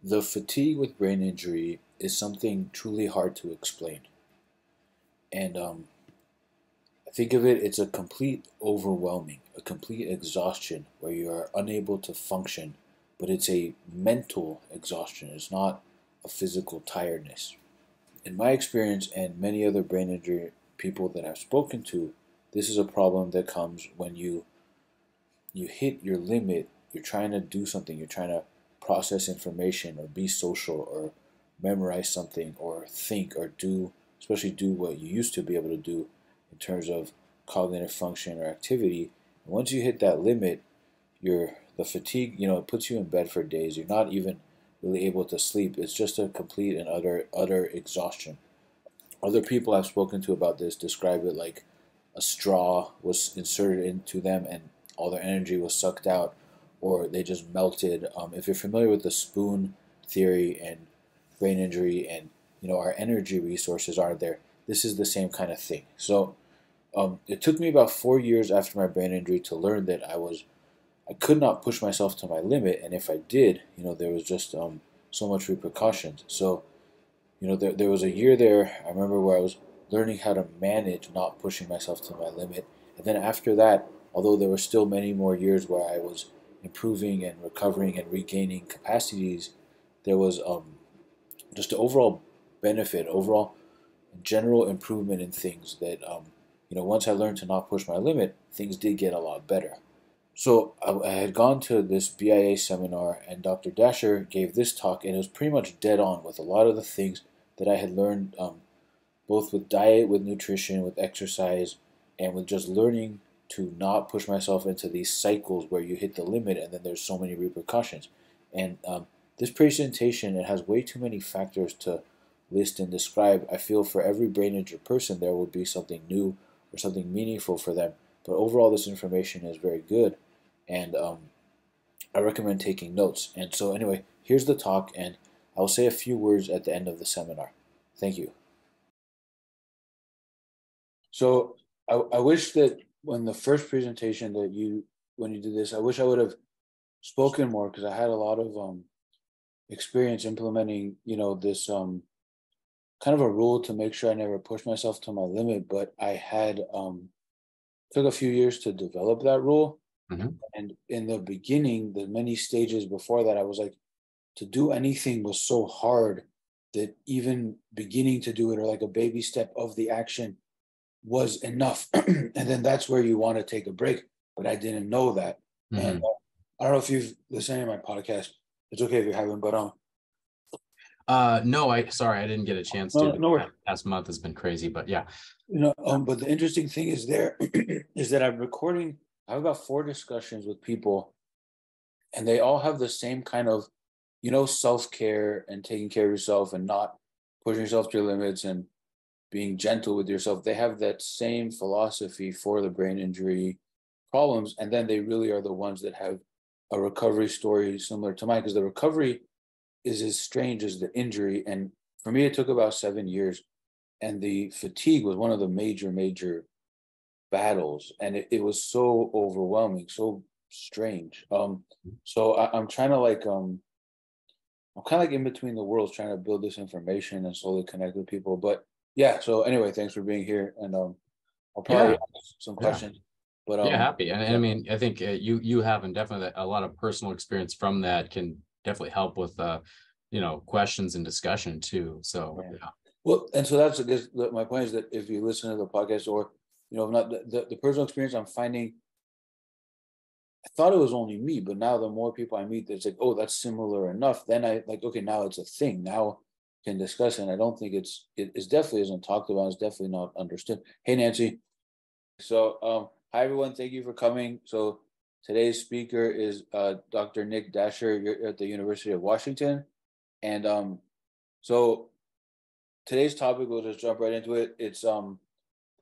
The fatigue with brain injury is something truly hard to explain. And I think of it, it's a complete overwhelming, a complete exhaustion where you are unable to function, but it's a mental exhaustion. It's not a physical tiredness. In my experience and many other brain injury people that I've spoken to, this is a problem that comes when you hit your limit, you're trying to do something, you're trying to process information or be social or memorize something or think or do, especially do what you used to be able to do in terms of cognitive function or activity. And once you hit that limit, the fatigue, it puts you in bed for days. You're not even really able to sleep. It's just a complete and utter exhaustion. Other people I've spoken to about this describe it like a straw was inserted into them and all their energy was sucked out, or they just melted. If you're familiar with the spoon theory and brain injury, and our energy resources are there, this is the same kind of thing. So it took me about 4 years after my brain injury to learn that I could not push myself to my limit, and if I did, there was just so much repercussions. So there was a year there, I remember, where I was learning how to manage not pushing myself to my limit. And then after that, although there were still many more years where I was improving and recovering and regaining capacities, there was just the overall benefit, overall general improvement in things that, once I learned to not push my limit, things did get a lot better. So I had gone to this BIA seminar, and Dr. Dasher gave this talk, and it was pretty much dead on with a lot of the things that I had learned, both with diet, with nutrition, with exercise, and with just learning to not push myself into these cycles where you hit the limit and then there's so many repercussions. And this presentation, it has way too many factors to list and describe. I feel for every brain injured person, there would be something new or something meaningful for them. But overall, this information is very good, and I recommend taking notes. And so, anyway, here's the talk, and I will say a few words at the end of the seminar. Thank you. So, I wish that when the first presentation when you did this, I wish I would have spoken more, because I had a lot of experience implementing, this kind of a rule to make sure I never push myself to my limit. But I had took a few years to develop that rule. Mhm. And in the beginning, the many stages before that, I was like, to do anything was so hard that even beginning to do it, or like a baby step of the action, was enough. And then that's where you want to take a break. But I didn't know that. And Mhm. I don't know if you've listened to my podcast. It's okay if you haven't, but No, sorry, I didn't get a chance to. no, The no worries. past month has been crazy, but yeah. But the interesting thing is there is that I'm recording. I have about 4 discussions with people, and they all have the same kind of, self care and taking care of yourself and not pushing yourself to your limits and being gentle with yourself. They have that same philosophy for the brain injury problems, and then they really are the ones that have a recovery story similar to mine, because the recovery is as strange as the injury. And for me, it took about 7 years, and the fatigue was one of the major battles, and it was so overwhelming, so strange. So I'm trying to I'm kind of like in between the worlds, trying to build this information and slowly connect with people. But yeah, so anyway, thanks for being here, and I'll probably Yeah, ask some yeah, questions. But yeah. Happy, and I yeah, mean, I think you have, and definitely a lot of personal experience from that can definitely help with questions and discussion too. So yeah. yeah. Well, and so that's, I guess, my point is that if you listen to the podcast, or if not the personal experience, I'm finding, I thought it was only me, but now the more people I meet, it's like, oh, that's similar enough. Then I like, okay, now it's a thing. Now can discuss it. And I don't think it's definitely isn't talked about. It's definitely not understood. Hey, Nancy. So, hi everyone. Thank you for coming. So today's speaker is Dr. Nick Dasher. You're at the University of Washington, and so today's topic, we'll just jump right into it. It's the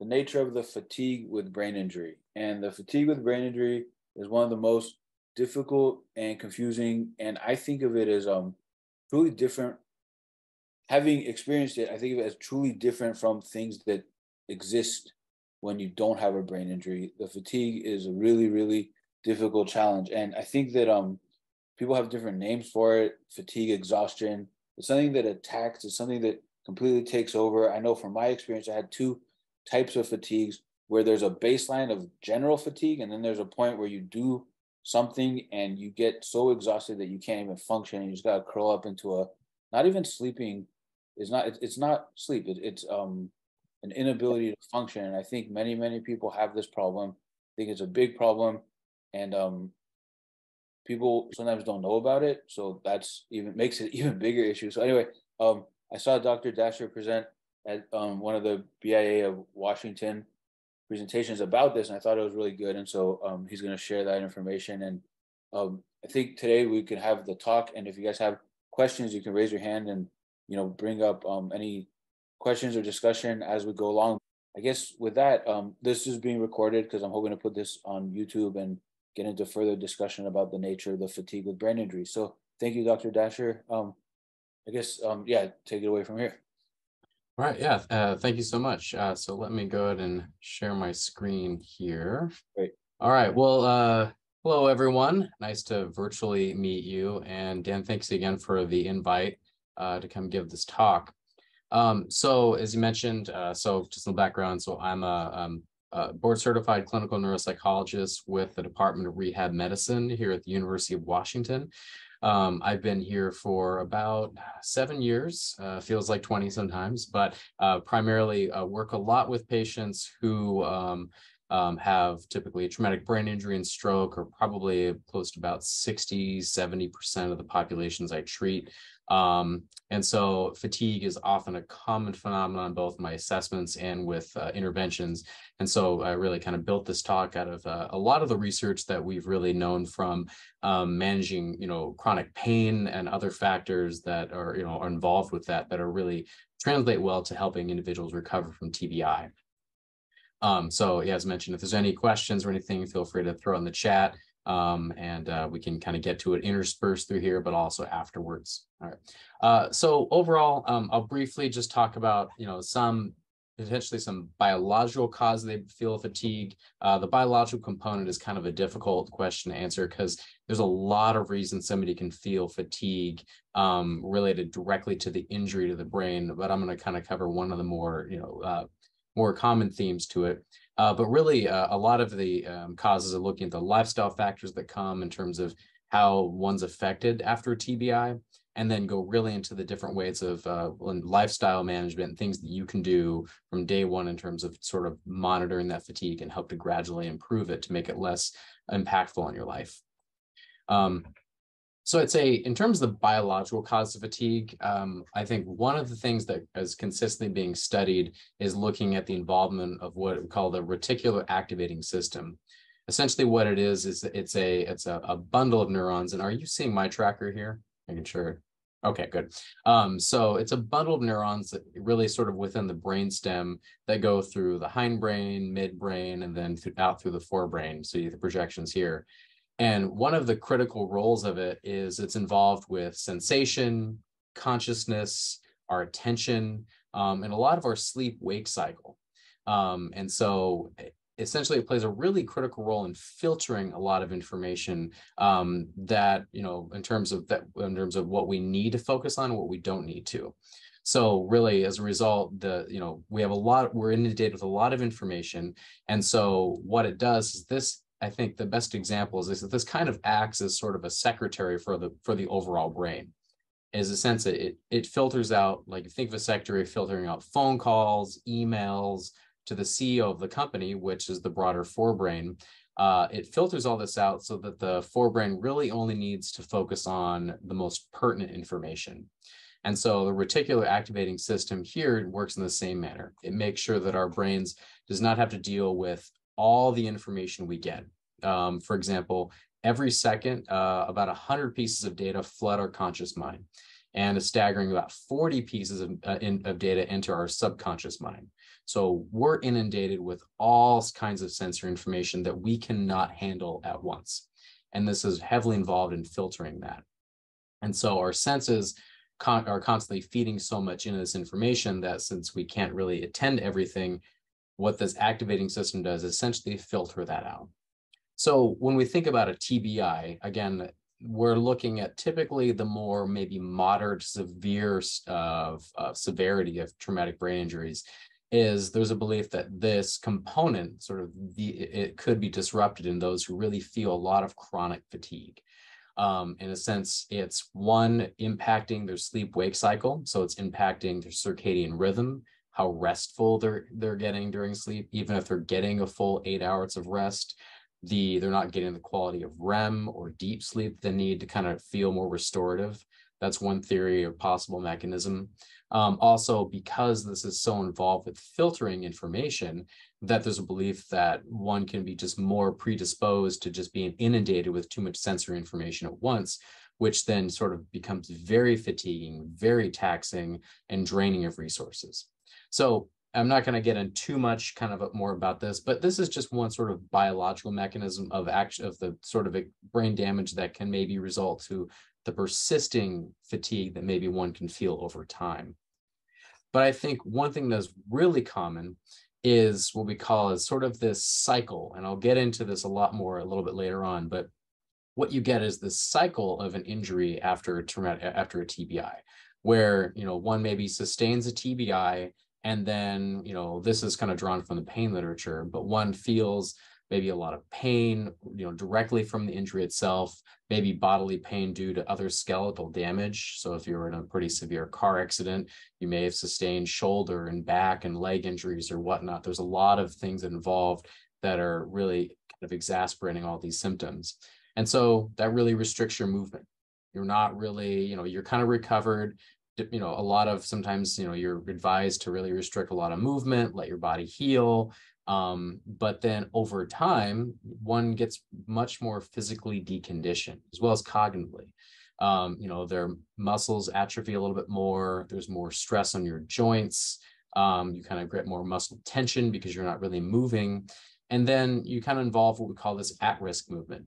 nature of the fatigue with brain injury. And the fatigue with brain injury is one of the most difficult and confusing. And I think of it as truly different. Having experienced it, I think of it as truly different from things that exist when you don't have a brain injury. The fatigue is a really, really difficult challenge. And I think that people have different names for it. Fatigue, exhaustion. It's something that attacks. It's something that completely takes over. I know from my experience, I had two types of fatigues where there's a baseline of general fatigue, and then there's a point where you do something and you get so exhausted that you can't even function. You just gotta curl up into a, not even sleeping. It's not sleep. It's an inability to function. And I think many people have this problem. I think it's a big problem, and people sometimes don't know about it. So that's even makes it even bigger issue. So anyway, I saw Dr. Dasher present at one of the BIA of Washington presentations about this, and I thought it was really good. And so he's going to share that information. And I think today we can have the talk. And if you guys have questions, you can raise your hand and bring up any questions or discussion as we go along. I guess with that, this is being recorded because I'm hoping to put this on YouTube and get into further discussion about the nature of the fatigue with brain injury. So thank you, Dr. Dasher. I guess, yeah, take it away from here. All right, yeah, thank you so much. So let me go ahead and share my screen here. Great. All right, well, hello everyone. Nice to virtually meet you. And Dan, thanks again for the invite to come give this talk. So as you mentioned, so just some background, so I'm a board certified clinical neuropsychologist with the Department of Rehab Medicine here at the University of Washington. I've been here for about 7 years, feels like 20 sometimes, but primarily work a lot with patients who have typically a traumatic brain injury and stroke, or probably close to about 60–70% of the populations I treat. And so fatigue is often a common phenomenon, both my assessments and with interventions. And so I really kind of built this talk out of a lot of the research that we've really known from managing, chronic pain and other factors that are, are involved with that are really translate well to helping individuals recover from TBI. So yeah, as mentioned, if there's any questions or anything, feel free to throw in the chat. And we can kind of get to it interspersed through here, but also afterwards. All right. So overall, I'll briefly just talk about, potentially some biological causes they feel fatigue. The biological component is kind of a difficult question to answer because there's a lot of reasons somebody can feel fatigue related directly to the injury to the brain, but I'm going to kind of cover one of the more, more common themes to it. But really, a lot of the causes are looking at the lifestyle factors that come in terms of how one's affected after TBI, and then go really into the different ways of lifestyle management and things that you can do from day one in terms of sort of monitoring that fatigue and help to gradually improve it to make it less impactful on your life. So I'd say in terms of the biological cause of fatigue, I think one of the things that is consistently being studied is looking at the involvement of what we call the reticular activating system. Essentially what it is it's a bundle of neurons. And are you seeing my tracker here? Making sure. Okay, good. So it's a bundle of neurons that really sort of within the brainstem that go through the hindbrain, midbrain, and then out through the forebrain. So you have the projections here. And one of the critical roles of it is it's involved with sensation, consciousness, our attention, and a lot of our sleep-wake cycle. And so essentially it plays a really critical role in filtering a lot of information that, in terms of what we need to focus on and what we don't need to. So really, as a result, we're inundated with a lot of information. And so what it does is this, I think the best example is that this kind of acts as sort of a secretary for the overall brain. Is a sense that it filters out, like think of a secretary filtering out phone calls, emails to the CEO of the company, which is the broader forebrain. It filters all this out so that the forebrain really only needs to focus on the most pertinent information. And so the reticular activating system here works in the same manner. It makes sure that our brains does not have to deal with all the information we get. For example, every second, about 100 pieces of data flood our conscious mind, and a staggering about 40 pieces of data enter our subconscious mind. So we're inundated with all kinds of sensory information that we cannot handle at once. And this is heavily involved in filtering that. And so our senses are constantly feeding so much into this information that since we can't really attend to everything, what this activating system does is essentially filter that out. So when we think about a TBI, again, we're looking at typically the more maybe moderate, severe severity of traumatic brain injuries. Is there's a belief that this component sort of it could be disrupted in those who really feel a lot of chronic fatigue. In a sense, it's one impacting their sleep-wake cycle, so it's impacting their circadian rhythm, how restful they're getting during sleep, even if they're getting a full 8 hours of rest. They're not getting the quality of REM or deep sleep they need to kind of feel more restorative. That's one theory or possible mechanism. Also, because this is so involved with filtering information, that there's a belief that one can be just more predisposed to just being inundated with too much sensory information at once, which then sort of becomes very fatiguing, very taxing, and draining of resources. So I'm not going to get into too much kind of more about this, but this is just one sort of biological mechanism of action of the sort of brain damage that can maybe result to the persisting fatigue that maybe one can feel over time. But I think one thing that's really common is what we call is sort of this cycle, and I'll get into this a lot more a little bit later on, but what you get is this cycle of an injury after a TBI, where, one maybe sustains a TBI, and then, this is kind of drawn from the pain literature, but one feels maybe a lot of pain, directly from the injury itself, maybe bodily pain due to other skeletal damage. So if you're in a pretty severe car accident, you may have sustained shoulder and back and leg injuries or whatnot. There's a lot of things involved that are really kind of exasperating all these symptoms. And so that really restricts your movement. You're not really, you're kind of recovered. A lot of sometimes, you're advised to really restrict a lot of movement, let your body heal. But then over time, one gets much more physically deconditioned as well as cognitively. Their muscles atrophy a little bit more. There's more stress on your joints. You kind of get more muscle tension because you're not really moving. And then you kind of involve what we call this at-risk movement.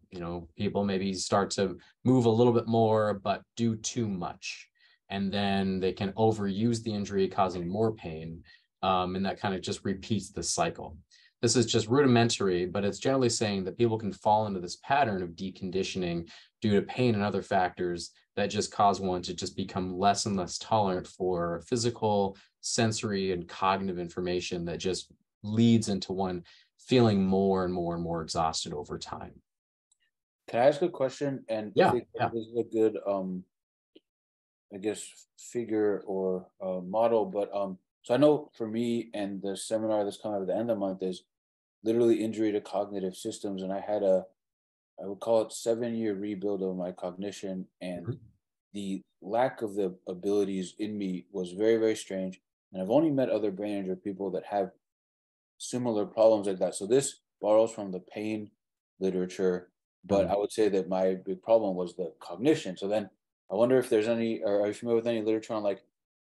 People maybe start to move a little bit more, but do too much. And then they can overuse the injury, causing more pain. And that kind of just repeats the cycle. This is just rudimentary, but it's generally saying that people can fall into this pattern of deconditioning due to pain and other factors that just cause one to just become less and less tolerant for physical, sensory, and cognitive information that just leads into one feeling more and more and more exhausted over time. Can I ask a question? And I think this is a good, I guess, figure or model, but so I know for me and the seminar that's coming up at the end of the month is literally injury to cognitive systems. And I had I would call it 7-year rebuild of my cognition, and the lack of the abilities in me was very, very strange. And I've only met other brain injured people that have similar problems like that. So this borrows from the pain literature, but I would say that my big problem was the cognition. So then I wonder if there's any, or are you familiar with any literature on like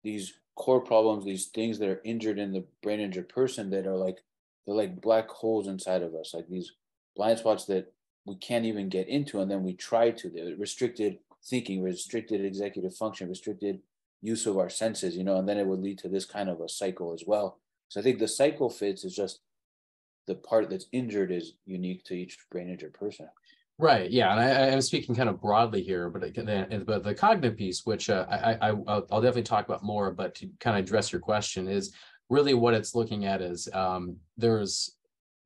these core problems, these things that are injured in the brain injured person that are like, they're like black holes inside of us, like these blind spots that we can't even get into. And then we try to, the restricted thinking, restricted executive function, restricted use of our senses, and then it would lead to this kind of a cycle as well. So I think the cycle fits is just the part that's injured is unique to each brain injured person. Right. Yeah, and I'm speaking kind of broadly here, but the cognitive piece, which I'll definitely talk about more, but to kind of address your question is really what it's looking at is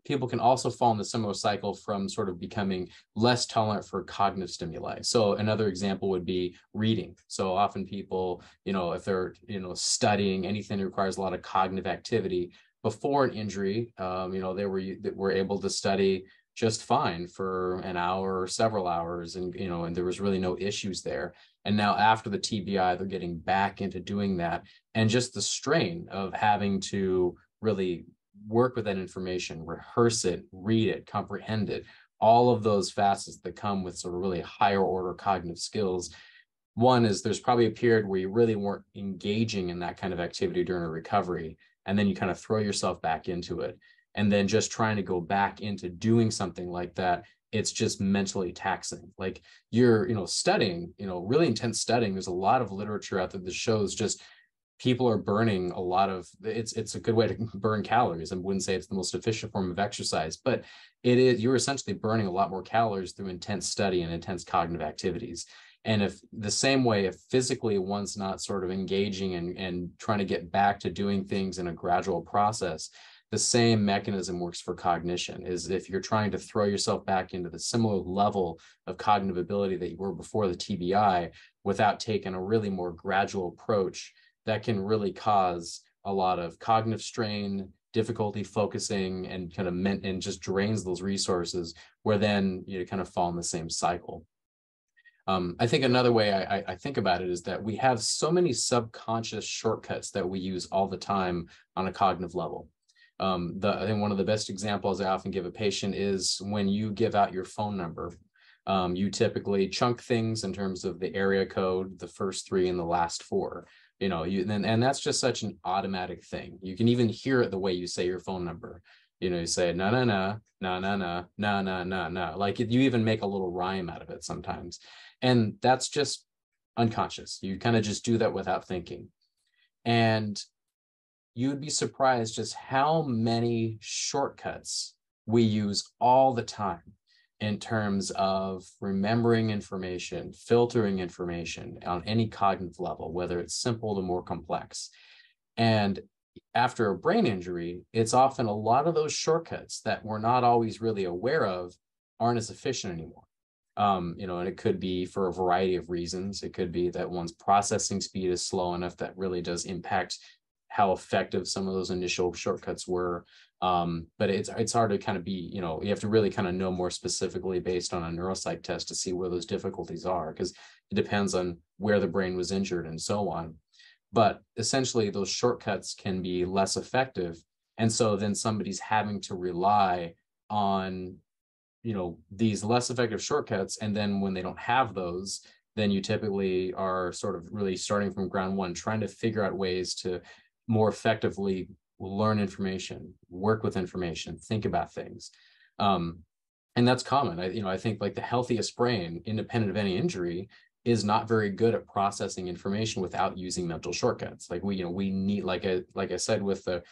people can also fall in the similar cycle from sort of becoming less tolerant for cognitive stimuli. So another example would be reading. So often people, if they're, studying anything that requires a lot of cognitive activity before an injury, they were able to study just fine for an hour or several hours, and and there was really no issues there. And now after the TBI, they're getting back into doing that, and just the strain of having to really work with that information, rehearse it, read it, comprehend it, all of those facets that come with sort of really higher order cognitive skills. One is there's probably a period where you really weren't engaging in that kind of activity during a recovery, and then you kind of throw yourself back into it. And then just trying to go back into doing something like that, it's just mentally taxing. Like you're, studying, really intense studying. There's a lot of literature out there that shows just people are burning a lot of, it's a good way to burn calories. I wouldn't say it's the most efficient form of exercise, but you're essentially burning a lot more calories through intense study and intense cognitive activities. And if the same way, if physically one's not sort of engaging and trying to get back to doing things in a gradual process, the same mechanism works for cognition. Is if you're trying to throw yourself back into the similar level of cognitive ability that you were before the TBI without taking a really more gradual approach, that can really cause a lot of cognitive strain, difficulty focusing, and kind of and just drains those resources, where then you kind of fall in the same cycle. I think another way I think about it is that we have so many subconscious shortcuts that we use all the time on a cognitive level. I think one of the best examples I often give a patient is when you give out your phone number. You typically chunk things in terms of the area code, the first 3 and the last 4. And that's just such an automatic thing. You can even hear it the way you say your phone number. You say na na na na na na na na na na. Like you even make a little rhyme out of it sometimes. And that's just unconscious. You kind of just do that without thinking. And you'd be surprised just how many shortcuts we use all the time in terms of remembering information, filtering information on any cognitive level, whether it's simple to more complex. And after a brain injury, it's often a lot of those shortcuts that we're not always really aware of aren't as efficient anymore. And it could be for a variety of reasons. It could be that one's processing speed is slow enough that really does impact how effective some of those initial shortcuts were. But it's hard to kind of be, you have to really kind of know more specifically based on a neuropsych test to see where those difficulties are, because it depends on where the brain was injured and so on. But essentially, those shortcuts can be less effective. And so then somebody's having to rely on, these less effective shortcuts. And then when they don't have those, then you typically are sort of really starting from ground one, trying to figure out ways to more effectively learn information, work with information, think about things. And that's common. I think like the healthiest brain, independent of any injury, is not very good at processing information without using mental shortcuts. Like we need, like I said, with the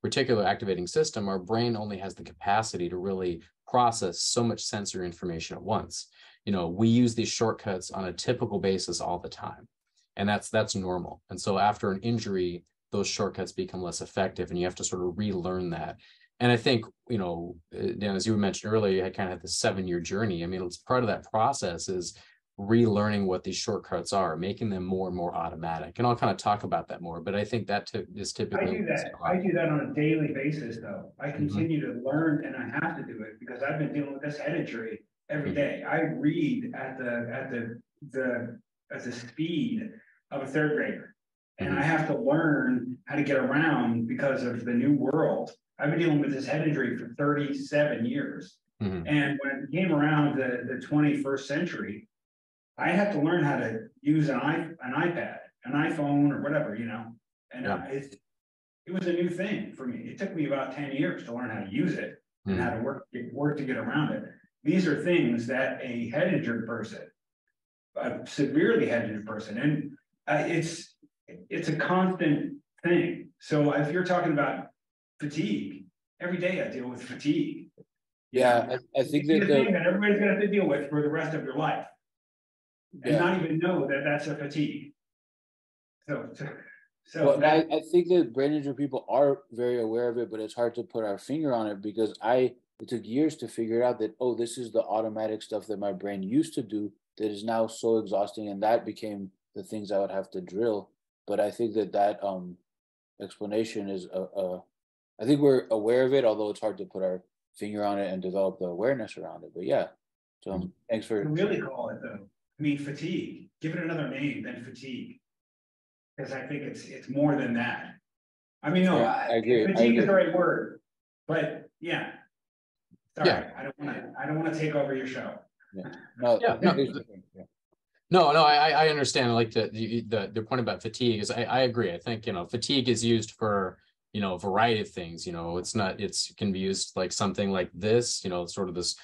reticular activating system, our brain only has the capacity to really process so much sensory information at once. We use these shortcuts on a typical basis all the time, and that's normal. And so after an injury, those shortcuts become less effective, and you have to sort of relearn that. And I think, Dan, as you mentioned earlier, I kind of had this 7-year journey. I mean, it's part of that process is relearning what these shortcuts are, making them more and more automatic. And I'll kind of talk about that more, but I think that is typically. I do that on a daily basis, though. I continue to learn, and I have to do it because I've been dealing with this head injury every day. I read at the speed of a 3rd grader, and I have to learn how to get around because of the new world. I've been dealing with this head injury for 37 years. And when it came around the 21st century, I had to learn how to use an iPad, an iPhone, or whatever, and it was a new thing for me. It took me about 10 years to learn how to use it and how to work to get around it. These are things that a head injured person, a severely head injured person, and it's a constant thing. So if you're talking about fatigue, every day I deal with fatigue. Yeah, I think that the thing that everybody's going to have to deal with for the rest of your life. And not even know that that's a fatigue. Well, I think that brain injury people are very aware of it, but it's hard to put our finger on it because it took years to figure out that, this is the automatic stuff that my brain used to do that is now so exhausting, and that became the things I would have to drill. But I think that explanation is I think we're aware of it, although it's hard to put our finger on it and develop the awareness around it. But yeah, so thanks for really call it though. I mean, fatigue. Give it another name than fatigue, because I think it's more than that. I mean, no, I agree. Fatigue is the right word, but yeah. Sorry, yeah. I don't want to take over your show. No, I understand. Like the point about fatigue is I agree. I think fatigue is used for a variety of things. It can be used like something like this. Sort of this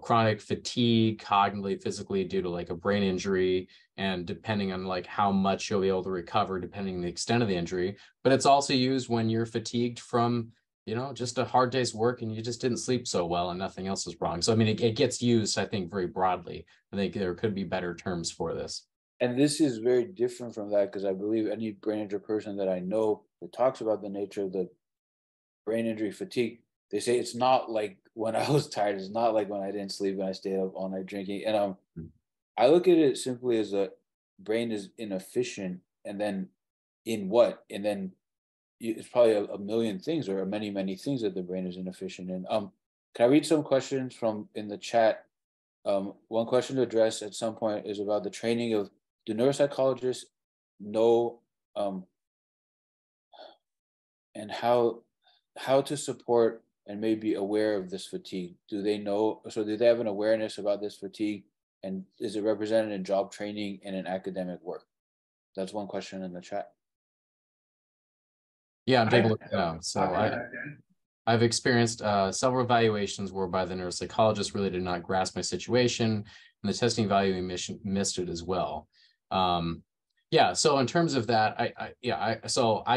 chronic fatigue, cognitively, physically, due to like a brain injury, and depending on like how much you'll be able to recover, depending on the extent of the injury. But it's also used when you're fatigued from, just a hard day's work and you just didn't sleep so well and nothing else is wrong. So, I mean, it gets used, I think, very broadly. I think there could be better terms for this. And this is very different from that, because I believe any brain injury person that I know that talks about the nature of the brain injury fatigue, they say it's not like when I was tired. It's not like when I didn't sleep and I stayed up all night drinking. And I look at it simply as a brain is inefficient, and then in what? And then it's probably a million things, or many, many things that the brain is inefficient in. Can I read some questions from in the chat? One question to address at some point is about the training of, do neuropsychologists know and how to support and may be aware of this fatigue? Do they know? So do they have an awareness about this fatigue, and is it represented in job training and in academic work? That's one question in the chat. Yeah, I'm taking a look now. So I've experienced several evaluations whereby the neuropsychologist really did not grasp my situation, and the testing evaluation missed it as well. So in terms of that, I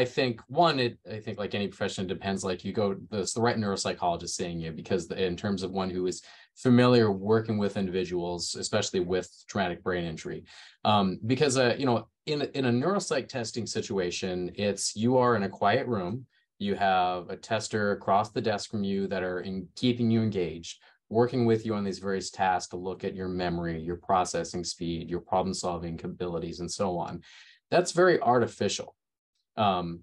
think I think like any profession, it depends. Like you go, the right neuropsychologist seeing you, because in terms of one who is familiar working with individuals, especially with traumatic brain injury, because in a neuropsych testing situation, you are in a quiet room. You have a tester across the desk from you that are keeping you engaged, working with you on these various tasks to look at your memory, your processing speed, your problem-solving abilities, and so on. That's very artificial. The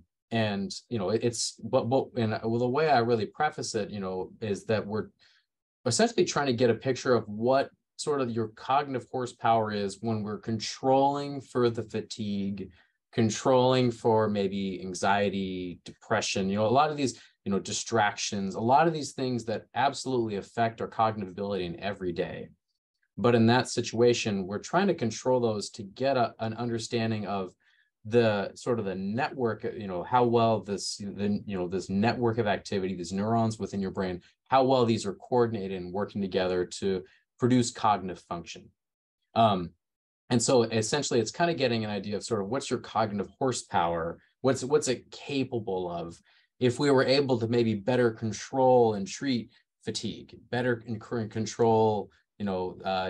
way I really preface it, is that we're essentially trying to get a picture of what sort of your cognitive horsepower is when we're controlling for the fatigue, controlling for maybe anxiety, depression, a lot of these, distractions, a lot of these things that absolutely affect our cognitive ability in every day. But in that situation, we're trying to control those to get an understanding of the sort of the network, how well this network of activity, these neurons within your brain, how well these are coordinated and working together to produce cognitive function. And so essentially, it's kind of getting an idea of sort of what's your cognitive horsepower, what's it capable of, if we were able to maybe better control and treat fatigue, better control,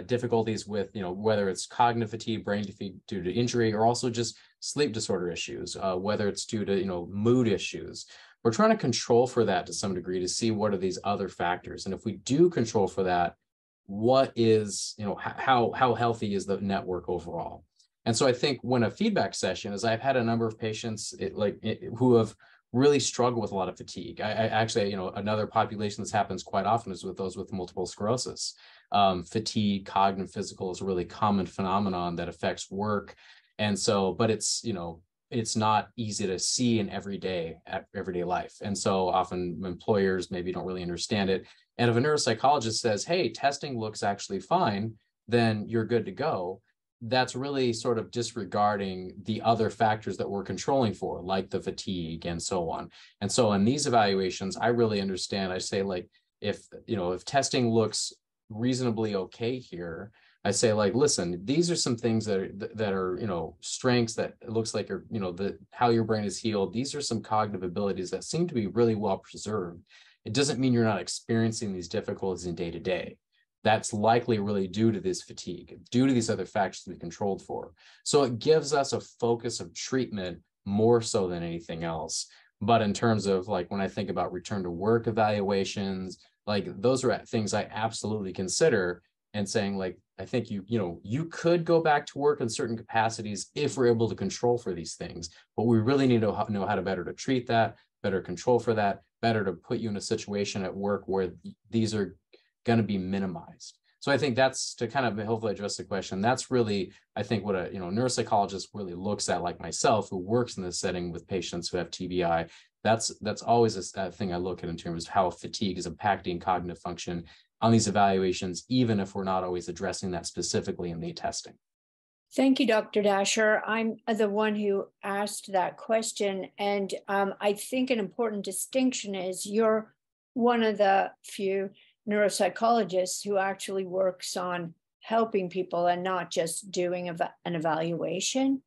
difficulties with, whether it's cognitive fatigue, brain fatigue due to injury, or also just sleep disorder issues, whether it's due to, mood issues. We're trying to control for that to some degree to see what are these other factors. And if we do control for that, what is, how healthy is the network overall? And so I think when a feedback session is, I've had a number of patients who have really struggled with a lot of fatigue. I actually, another population this happens quite often is with those with multiple sclerosis. Fatigue, cognitive, physical is a really common phenomenon that affects work. And so, but it's not easy to see in everyday life. And so often employers maybe don't really understand it. And if a neuropsychologist says, hey, testing looks actually fine, then you're good to go. That's really sort of disregarding the other factors that we're controlling for, like the fatigue and so on. And so in these evaluations, I really understand. I say, like, if testing looks reasonably okay here, I say, like, listen, these are some things that are strengths that it looks like are, how your brain is healed. These are some cognitive abilities that seem to be really well preserved. It doesn't mean you're not experiencing these difficulties in day to day. That's likely really due to this fatigue, due to these other factors to be controlled for. So it gives us a focus of treatment more so than anything else. But in terms of, like, when I think about return to work evaluations, like, those are things I absolutely consider, and saying, like, I think you could go back to work in certain capacities if we're able to control for these things, but we really need to know how to better to treat that, better control for that, better to put you in a situation at work where these are going to be minimized. So I think that's, to kind of hopefully address the question, that's really, I think, what a neuropsychologist really looks at, like myself, who works in this setting with patients who have TBI. That's always a thing I look at in terms of how fatigue is impacting cognitive function on these evaluations, even if we're not always addressing that specifically in the testing. Thank you, Dr. Dasher. I'm the one who asked that question. And I think an important distinction is you're one of the few neuropsychologist who actually works on helping people and not just doing an evaluation.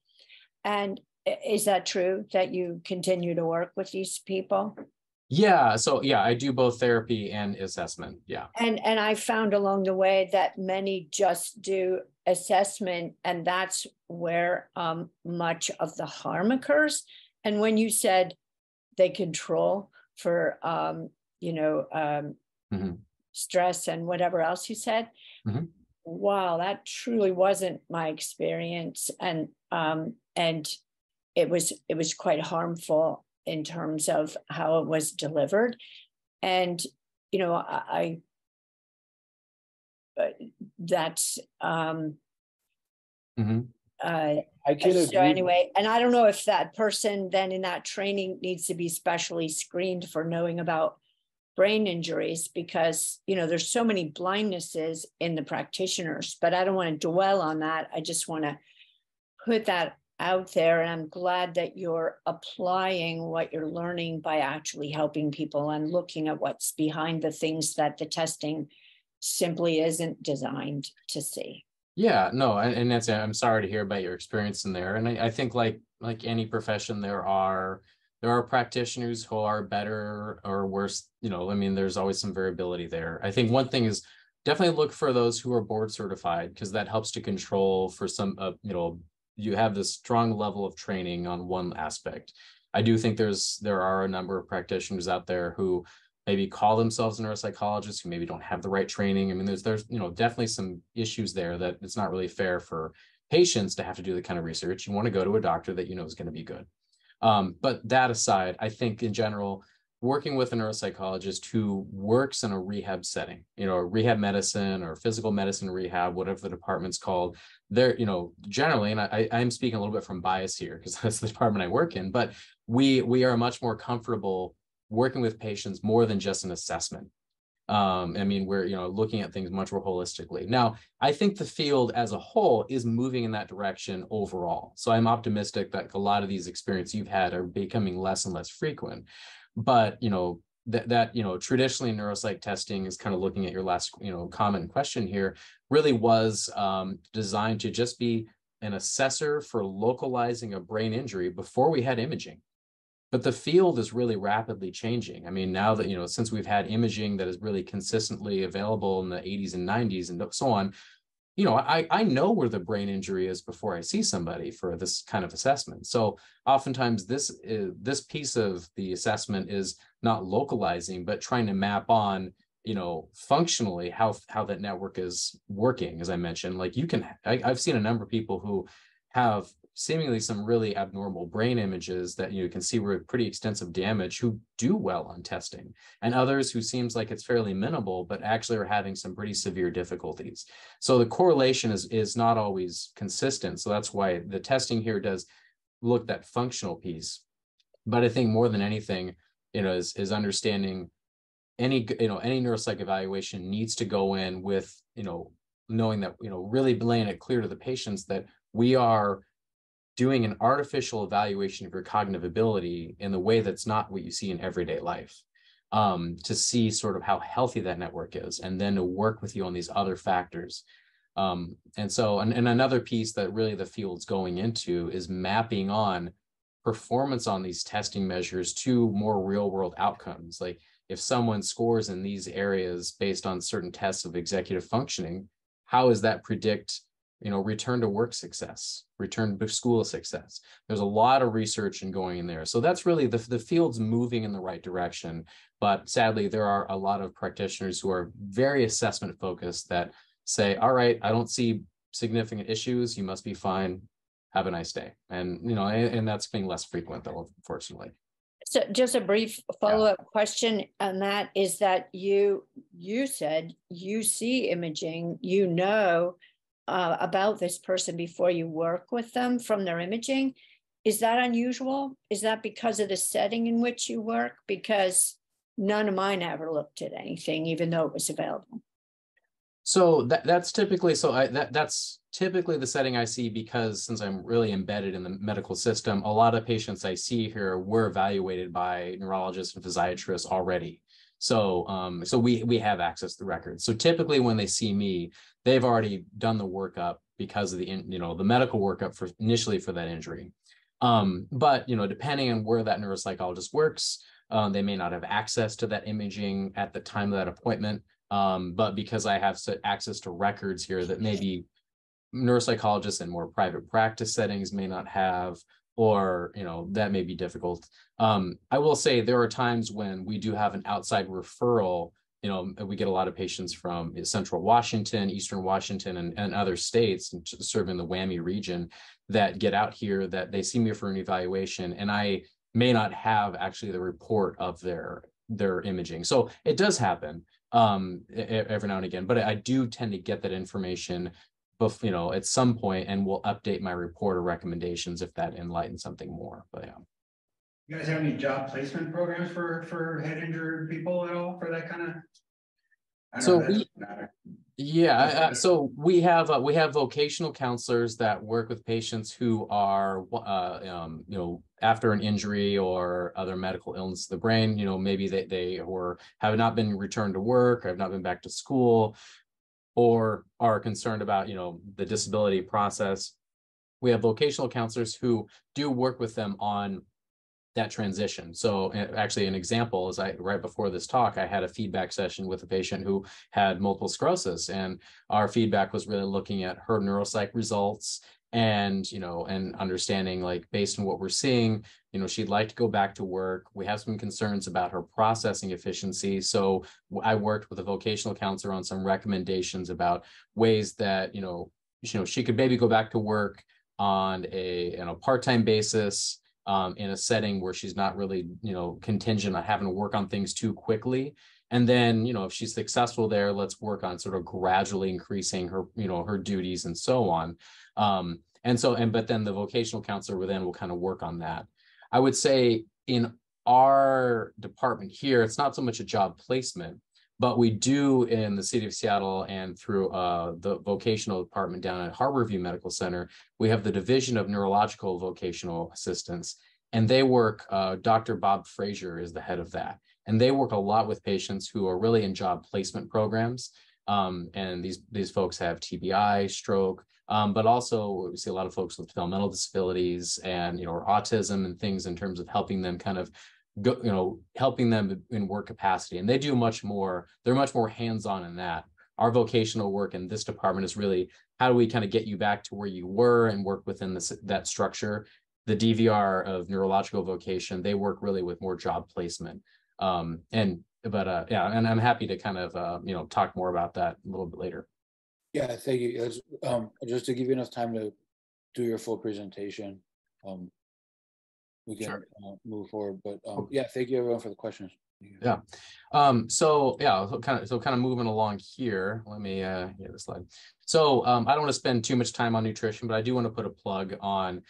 And is that true that you continue to work with these people? Yeah. So yeah, I do both therapy and assessment. Yeah. And I found along the way that many just do assessment, and that's where much of the harm occurs. And when you said they control for stress and whatever else you said, wow, that truly wasn't my experience, and it was quite harmful in terms of how it was delivered. And that's I can so agree. anyway, and I don't know if that person then in that training needs to be specially screened for knowing about brain injuries, because there's so many blindnesses in the practitioners. But I don't want to dwell on that. I just want to put that out there, and I'm glad that you're applying what you're learning by actually helping people and looking at what's behind the things that the testing simply isn't designed to see. Yeah, no, and that's, I'm sorry to hear about your experience in there. And I think like any profession, there are practitioners who are better or worse. There's always some variability there. I think one thing is definitely look for those who are board certified, because that helps to control for some, you have this strong level of training on one aspect. I do think there are a number of practitioners out there who maybe call themselves neuropsychologists who maybe don't have the right training. I mean, there's definitely some issues there that it's not really fair for patients to have to do the kind of research. You want to go to a doctor that is going to be good. But that aside, I think in general, working with a neuropsychologist who works in a rehab setting, rehab medicine or physical medicine rehab, whatever the department's called, they're, generally, and I'm speaking a little bit from bias here because that's the department I work in, but we are much more comfortable working with patients more than just an assessment. We're, looking at things much more holistically. Now, I think the field as a whole is moving in that direction overall. So I'm optimistic that a lot of these experiences you've had are becoming less and less frequent. But, traditionally neuropsych testing is kind of looking at your last, comment and question here, really was designed to just be an assessor for localizing a brain injury before we had imaging. But the field is really rapidly changing. I mean, now that, since we've had imaging that is really consistently available in the 80s and 90s and so on, I know where the brain injury is before I see somebody for this kind of assessment. So oftentimes this piece of the assessment is not localizing, but trying to map on, functionally how that network is working. As I mentioned, like I've seen a number of people who have seemingly some really abnormal brain images that you can see were pretty extensive damage who do well on testing, and others who seems like it's fairly minimal, but actually are having some pretty severe difficulties. So the correlation is not always consistent. So that's why the testing here does look that functional piece. But I think more than anything, is understanding any neuropsych evaluation needs to go in with, knowing that, really laying it clear to the patients that we are doing an artificial evaluation of your cognitive ability in the way that's not what you see in everyday life, to see sort of how healthy that network is, and then to work with you on these other factors. And another piece that really the field's going into is mapping on performance on these testing measures to more real world outcomes. Like if someone scores in these areas based on certain tests of executive functioning, how does that predict return to work success, return to school success? There's a lot of research and going in there. So that's really the field's moving in the right direction. But sadly, there are a lot of practitioners who are very assessment focused that say, all right, I don't see significant issues. You must be fine. Have a nice day. And, and that's being less frequent though, unfortunately. So just a brief follow-up question on that is that you said you see imaging, about this person before you work with them from their imaging. Is that unusual? Is that because of the setting in which you work? Because none of mine ever looked at anything, even though it was available. So that's typically, that's typically the setting I see, because since I'm really embedded in the medical system, a lot of patients I see here were evaluated by neurologists and physiatrists already. So we have access to the records. So typically when they see me, they've already done the workup because of the medical workup for initially for that injury. But depending on where that neuropsychologist works, they may not have access to that imaging at the time of that appointment. But because I have access to records here that maybe neuropsychologists in more private practice settings may not have, or that may be difficult. I will say there are times when we do have an outside referral. We get a lot of patients from Central Washington, Eastern Washington, and other states serving the WWAMI region that get out here, that they see me for an evaluation, and I may not have actually the report of their imaging. So it does happen every now and again, but I do tend to get that information at some point, and we'll update my report or recommendations if that enlightens something more. But yeah. You guys have any job placement programs for head injured people at all for that kind of? So we have vocational counselors that work with patients who are after an injury or other medical illness of the brain. Maybe they or have not been returned to work, or have not been back to school, or are concerned about the disability process. We have vocational counselors who do work with them on that transition. So actually an example is right before this talk, I had a feedback session with a patient who had multiple sclerosis, and our feedback was really looking at her neuropsych results and understanding, like, based on what we're seeing, she'd like to go back to work. We have some concerns about her processing efficiency. So I worked with a vocational counselor on some recommendations about ways that she could maybe go back to work on a part-time basis, in a setting where she's not really, contingent on having to work on things too quickly. And then, if she's successful there, let's work on sort of gradually increasing her, her duties and so on. But then the vocational counselor will kind of work on that. I would say in our department here, it's not so much a job placement, but we do in the city of Seattle and through the vocational department down at Harborview Medical Center, we have the Division of Neurological Vocational Assistants, and they work, Dr. Bob Frazier is the head of that. And they work a lot with patients who are really in job placement programs. And these folks have TBI, stroke, but also we see a lot of folks with developmental disabilities and, or autism and things, in terms of helping them kind of helping them in work capacity. And they do much more, they're much more hands-on in that. Our vocational work in this department is really, how do we kind of get you back to where you were and work within that structure? The DVR of neurological vocation, they work really with more job placement. And I'm happy to kind of, talk more about that a little bit later. Yeah, thank you. Just to give you enough time to do your full presentation, we can move forward. But thank you everyone for the questions. Yeah. So kind of moving along here. Let me get the slide. So I don't want to spend too much time on nutrition, but I do want to put a plug on,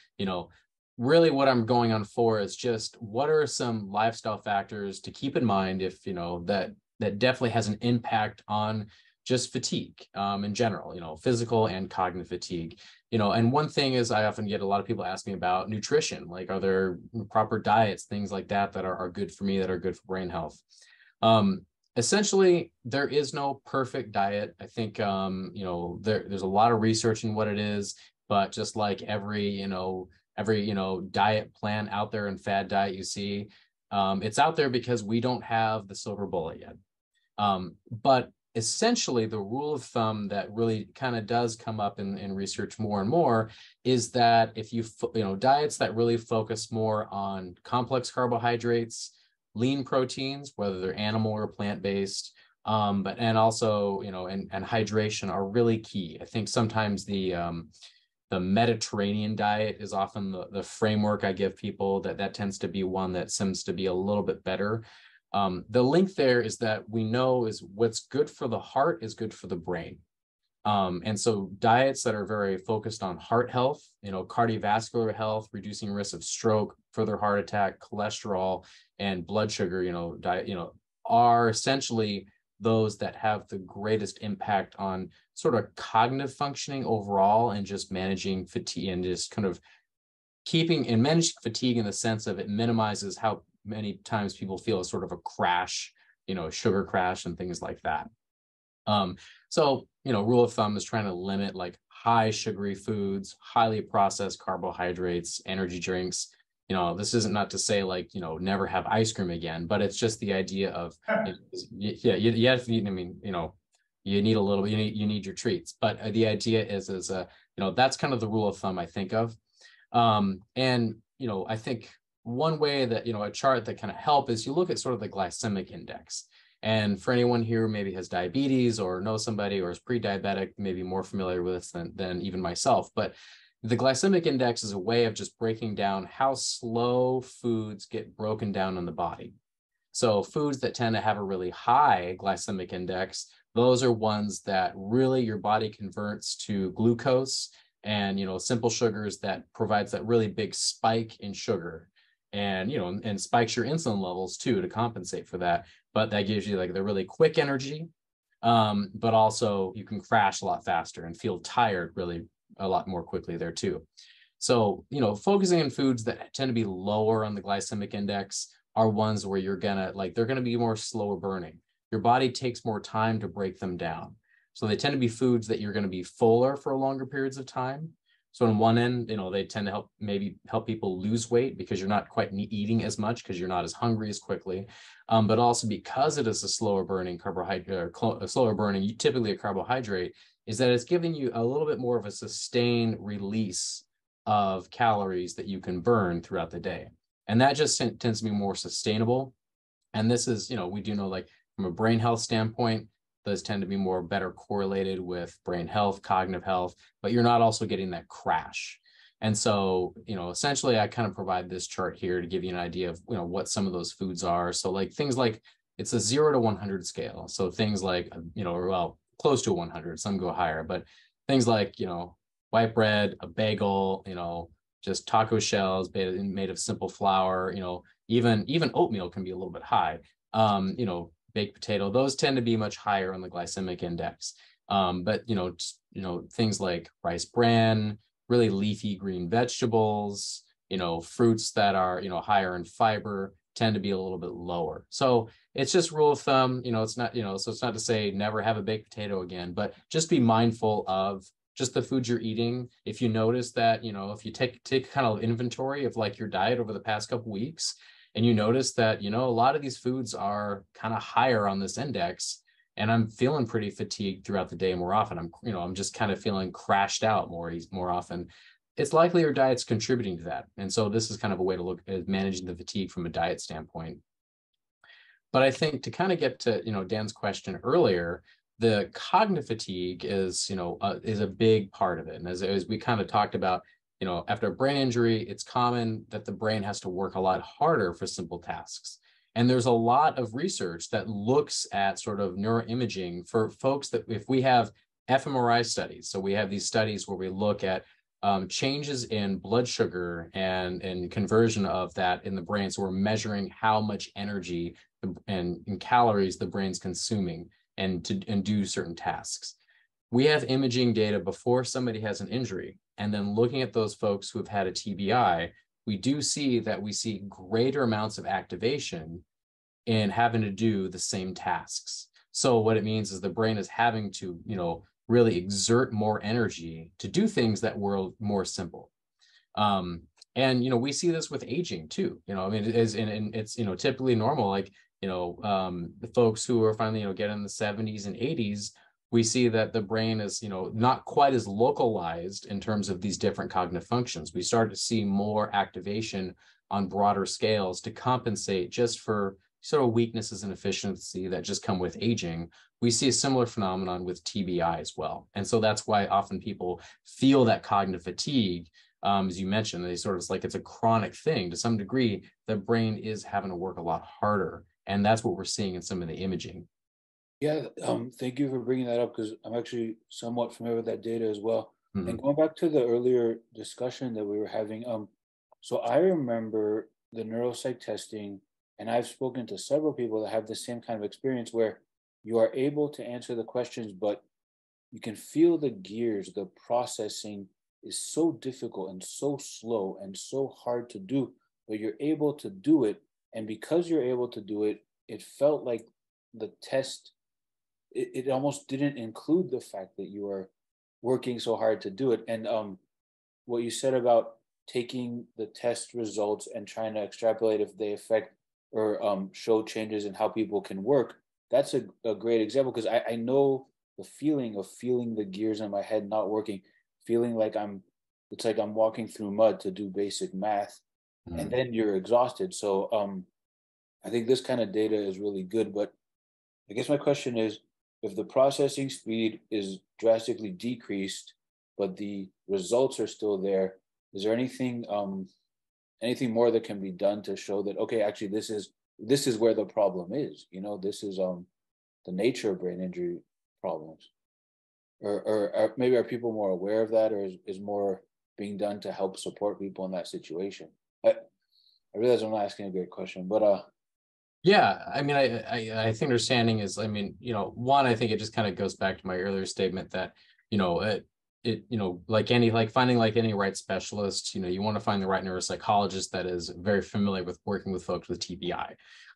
really what I'm going on for is just what are some lifestyle factors to keep in mind if, that definitely has an impact on just fatigue in general, physical and cognitive fatigue. And one thing is, I often get a lot of people ask me about nutrition, like, are there proper diets, things like that are good for me, that are good for brain health? Essentially, there is no perfect diet. I think, there's a lot of research in what it is, but just like every diet plan out there and fad diet you see, it's out there because we don't have the silver bullet yet. But essentially, the rule of thumb that really kind of does come up in research more and more is that if diets that really focus more on complex carbohydrates, lean proteins, whether they're animal or plant-based, and also, and hydration are really key. I think sometimes the Mediterranean diet is often the framework I give people, that tends to be one that seems to be a little bit better. The link there is that we know is what's good for the heart is good for the brain. And so diets that are very focused on heart health, cardiovascular health, reducing risk of stroke, further heart attack, cholesterol, and blood sugar, diet, are essentially those that have the greatest impact on sort of cognitive functioning overall, and just managing fatigue, and just kind of managing fatigue in the sense of it minimizes how many times people feel a sort of a crash sugar crash and things like that. So, rule of thumb is trying to limit like high sugary foods, highly processed carbohydrates, energy drinks. This isn't not to say like, never have ice cream again, but it's just the idea of, yeah, you have to eat, you need a little, you need your treats. But the idea is that's kind of the rule of thumb I think of. And, I think one way that, a chart that kind of help is you look at sort of the glycemic index. And for anyone here who maybe has diabetes or knows somebody or is pre-diabetic, maybe more familiar with this than even myself. But the glycemic index is a way of just breaking down how slow foods get broken down in the body. So foods that tend to have a really high glycemic index, those are ones that really your body converts to glucose and, simple sugars that provides that really big spike in sugar. And, and spikes your insulin levels too to compensate for that. But that gives you like the really quick energy, but also you can crash a lot faster and feel tired really a lot more quickly there too. So, focusing on foods that tend to be lower on the glycemic index are ones where they're gonna be more slower burning. Your body takes more time to break them down. So they tend to be foods that you're gonna be fuller for longer periods of time. So on one end, they tend to help people lose weight because you're not quite eating as much because you're not as hungry as quickly. But also because it is a slower burning carbohydrate, typically a carbohydrate, is that it's giving you a little bit more of a sustained release of calories that you can burn throughout the day. And that just tends to be more sustainable. And this is, we do know like from a brain health standpoint, those tend to be better correlated with brain health, cognitive health, but you're not also getting that crash. And so, essentially I kind of provide this chart here to give you an idea of, what some of those foods are. So like things like it's a 0 to 100 scale. So things like, close to 100, some go higher, but things like, white bread, a bagel, just taco shells made of simple flour, even oatmeal can be a little bit high. Baked potato, those tend to be much higher on the glycemic index. But things like rice bran, really leafy green vegetables, fruits that are higher in fiber tend to be a little bit lower. So it's just rule of thumb. It's not so it's not to say never have a baked potato again, but just be mindful of just the foods you're eating. If you notice that if you take kind of inventory of like your diet over the past couple weeks, and you notice that, a lot of these foods are kind of higher on this index and I'm feeling pretty fatigued throughout the day more often. I'm just kind of feeling crashed out more often. It's likely your diet's contributing to that. And so this is kind of a way to look at managing the fatigue from a diet standpoint. But I think to kind of get to, Dan's question earlier, the cognitive fatigue is a big part of it. And as we kind of talked about, after a brain injury, it's common that the brain has to work a lot harder for simple tasks. And there's a lot of research that looks at sort of neuroimaging for folks that if we have fMRI studies, so we have these studies where we look at changes in blood sugar and conversion of that in the brain. So we're measuring how much energy and calories the brain's consuming and do certain tasks. We have imaging data before somebody has an injury. And then looking at those folks who have had a TBI, we see greater amounts of activation in having to do the same tasks. So what it means is the brain is having to, really exert more energy to do things that were more simple. And, we see this with aging too, it's, typically normal, like, the folks who are finally, get in the 70s and 80s, we see that the brain is, not quite as localized in terms of these different cognitive functions. We start to see more activation on broader scales to compensate just for sort of weaknesses and efficiency that just come with aging. We see a similar phenomenon with TBI as well. And so that's why often people feel that cognitive fatigue. As you mentioned, they sort of it's like it's a chronic thing to some degree. The brain is having to work a lot harder. And that's what we're seeing in some of the imaging. Yeah, thank you for bringing that up because I'm actually somewhat familiar with that data as well. Mm-hmm. And going back to the earlier discussion that we were having, so I remember the neuropsych testing, and I've spoken to several people that have the same kind of experience where you are able to answer the questions, but you can feel the gears, the processing is so difficult and so slow and so hard to do, but you're able to do it. And because you're able to do it, it felt like the test, it almost didn't include the fact that you are working so hard to do it. And what you said about taking the test results and trying to extrapolate if they affect or show changes in how people can work, that's a great example, because I know the feeling of feeling the gears in my head not working, feeling like it's like I'm walking through mud to do basic math, and then you're exhausted. So I think this kind of data is really good. But I guess my question is, if the processing speed is drastically decreased, but the results are still there, is there anything more that can be done to show that, okay, actually this is where the problem is? This is the nature of brain injury problems, or maybe are people more aware of that, or is more being done to help support people in that situation? I realize I'm not asking a great question, but yeah, I mean, I think understanding is, I mean, one, I think it just kind of goes back to my earlier statement that, like finding like any right specialist, you want to find the right neuropsychologist that is very familiar with working with folks with TBI,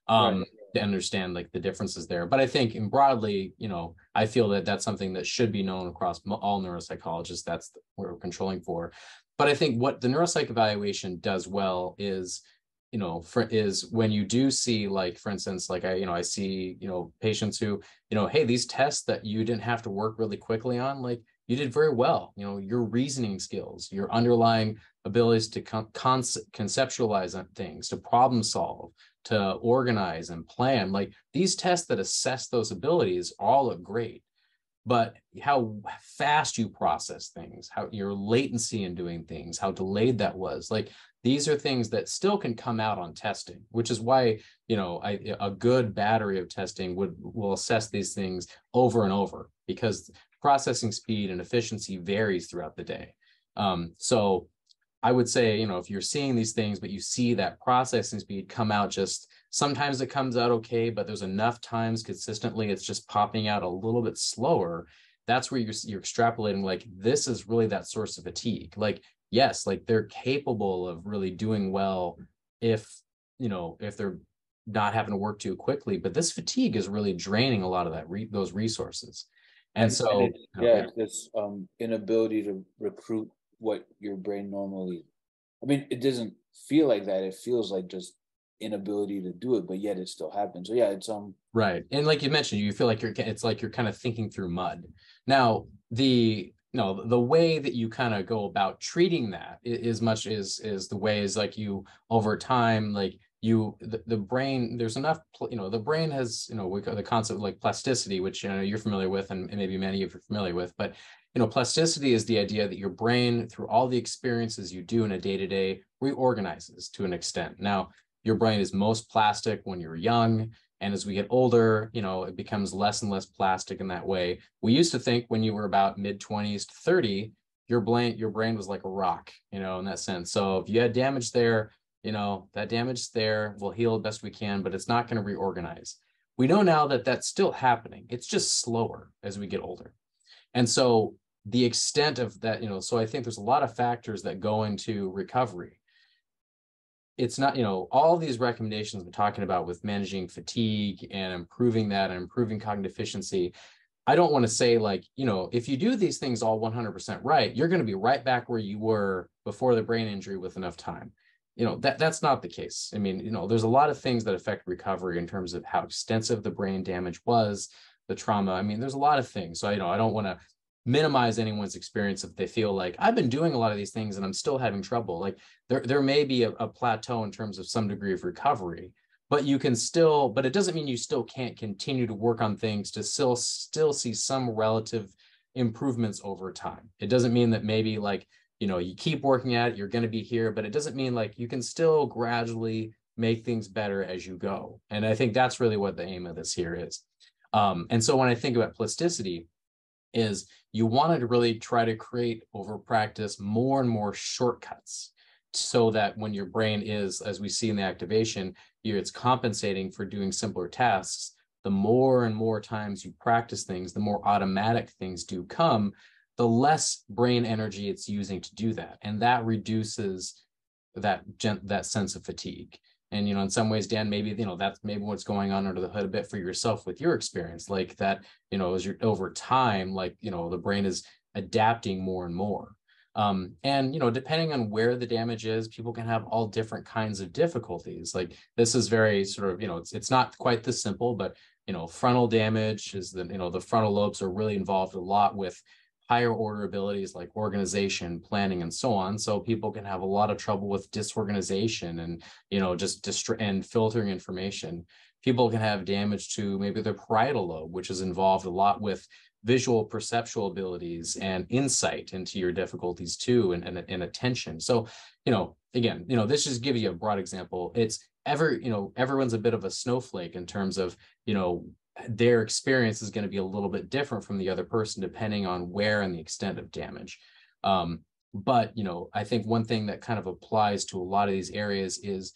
right. to understand like the differences there. But I think broadly, I feel that that's something that should be known across all neuropsychologists. That's what we're controlling for. But I think what the neuropsych evaluation does well is, is when you do see, like, for instance, like I see, patients who, hey, these tests that you didn't have to work really quickly on, like you did very well. Your reasoning skills, your underlying abilities to conceptualize on things, to problem solve, to organize and plan, like these tests that assess those abilities all look great. But how fast you process things, how your latency in doing things, how delayed that was, like these are things that still can come out on testing, which is why, a good battery of testing will assess these things over and over, because processing speed and efficiency varies throughout the day. So I would say, if you're seeing these things, but you see that processing speed come out, just sometimes it comes out okay, but there's enough times consistently it's just popping out a little bit slower. That's where you're extrapolating, like, this is really that source of fatigue. Like, yes, like they're capable of really doing well if they're not having to work too quickly, but this fatigue is really draining a lot of those resources. And so, it's this inability to recruit what your brain normally, I mean, it doesn't feel like that. It feels like just inability to do it, but yet it still happens. So yeah, it's right. And like you mentioned, you feel like it's like you're kind of thinking through mud. Now, the way that you kind of go about treating that is the way is like you, over time, like the brain, there's enough, the brain has, the concept like plasticity, which you're familiar with, and maybe many of you are familiar with, but plasticity is the idea that your brain, through all the experiences you do in a day-to-day, reorganizes to an extent. Now, your brain is most plastic when you're young, and as we get older, it becomes less and less plastic in that way. We used to think when you were about mid-20s to 30, your brain was like a rock, in that sense. So if you had damage there, that damage there will heal the best we can, but it's not going to reorganize. We know now that that's still happening. It's just slower as we get older. And so the extent of that, so I think there's a lot of factors that go into recovery. It's not, all these recommendations we're talking about with managing fatigue and improving that and improving cognitive efficiency. I don't want to say, like, if you do these things all 100% right, you're going to be right back where you were before the brain injury with enough time. That's not the case. I mean, there's a lot of things that affect recovery in terms of how extensive the brain damage was, the trauma. I mean, there's a lot of things. So I don't want to minimize anyone's experience if they feel like, I've been doing a lot of these things and I'm still having trouble. Like there may be a plateau in terms of some degree of recovery, but you can still, but it doesn't mean you still can't continue to work on things to still see some relative improvements over time. It doesn't mean that maybe, like, you keep working at it, you're going to be here, but it doesn't mean, like, you can still gradually make things better as you go. And I think that's really what the aim of this here is. And so when I think about plasticity, is you want to really try to create, over practice, more and more shortcuts, so that when your brain is, as we see in the activation, it's compensating for doing simpler tasks. The more and more times you practice things, the more automatic things do come, the less brain energy it's using to do that. And that reduces that sense of fatigue. And, in some ways, Dan, maybe, that's maybe what's going on under the hood a bit for yourself with your experience, like that, as you're over time, like, the brain is adapting more and more. And, depending on where the damage is, people can have all different kinds of difficulties. Like this is very sort of, it's not quite this simple, but, frontal damage is the frontal lobes are really involved a lot with higher order abilities like organization, planning, and so on. So people can have a lot of trouble with disorganization and, and filtering information. People can have damage to maybe their parietal lobe, which is involved a lot with visual perceptual abilities and insight into your difficulties too, and attention. So, again, this just gives you a broad example. It's everyone's a bit of a snowflake in terms of, their experience is going to be a little bit different from the other person, depending on where and the extent of damage. But, I think one thing that kind of applies to a lot of these areas is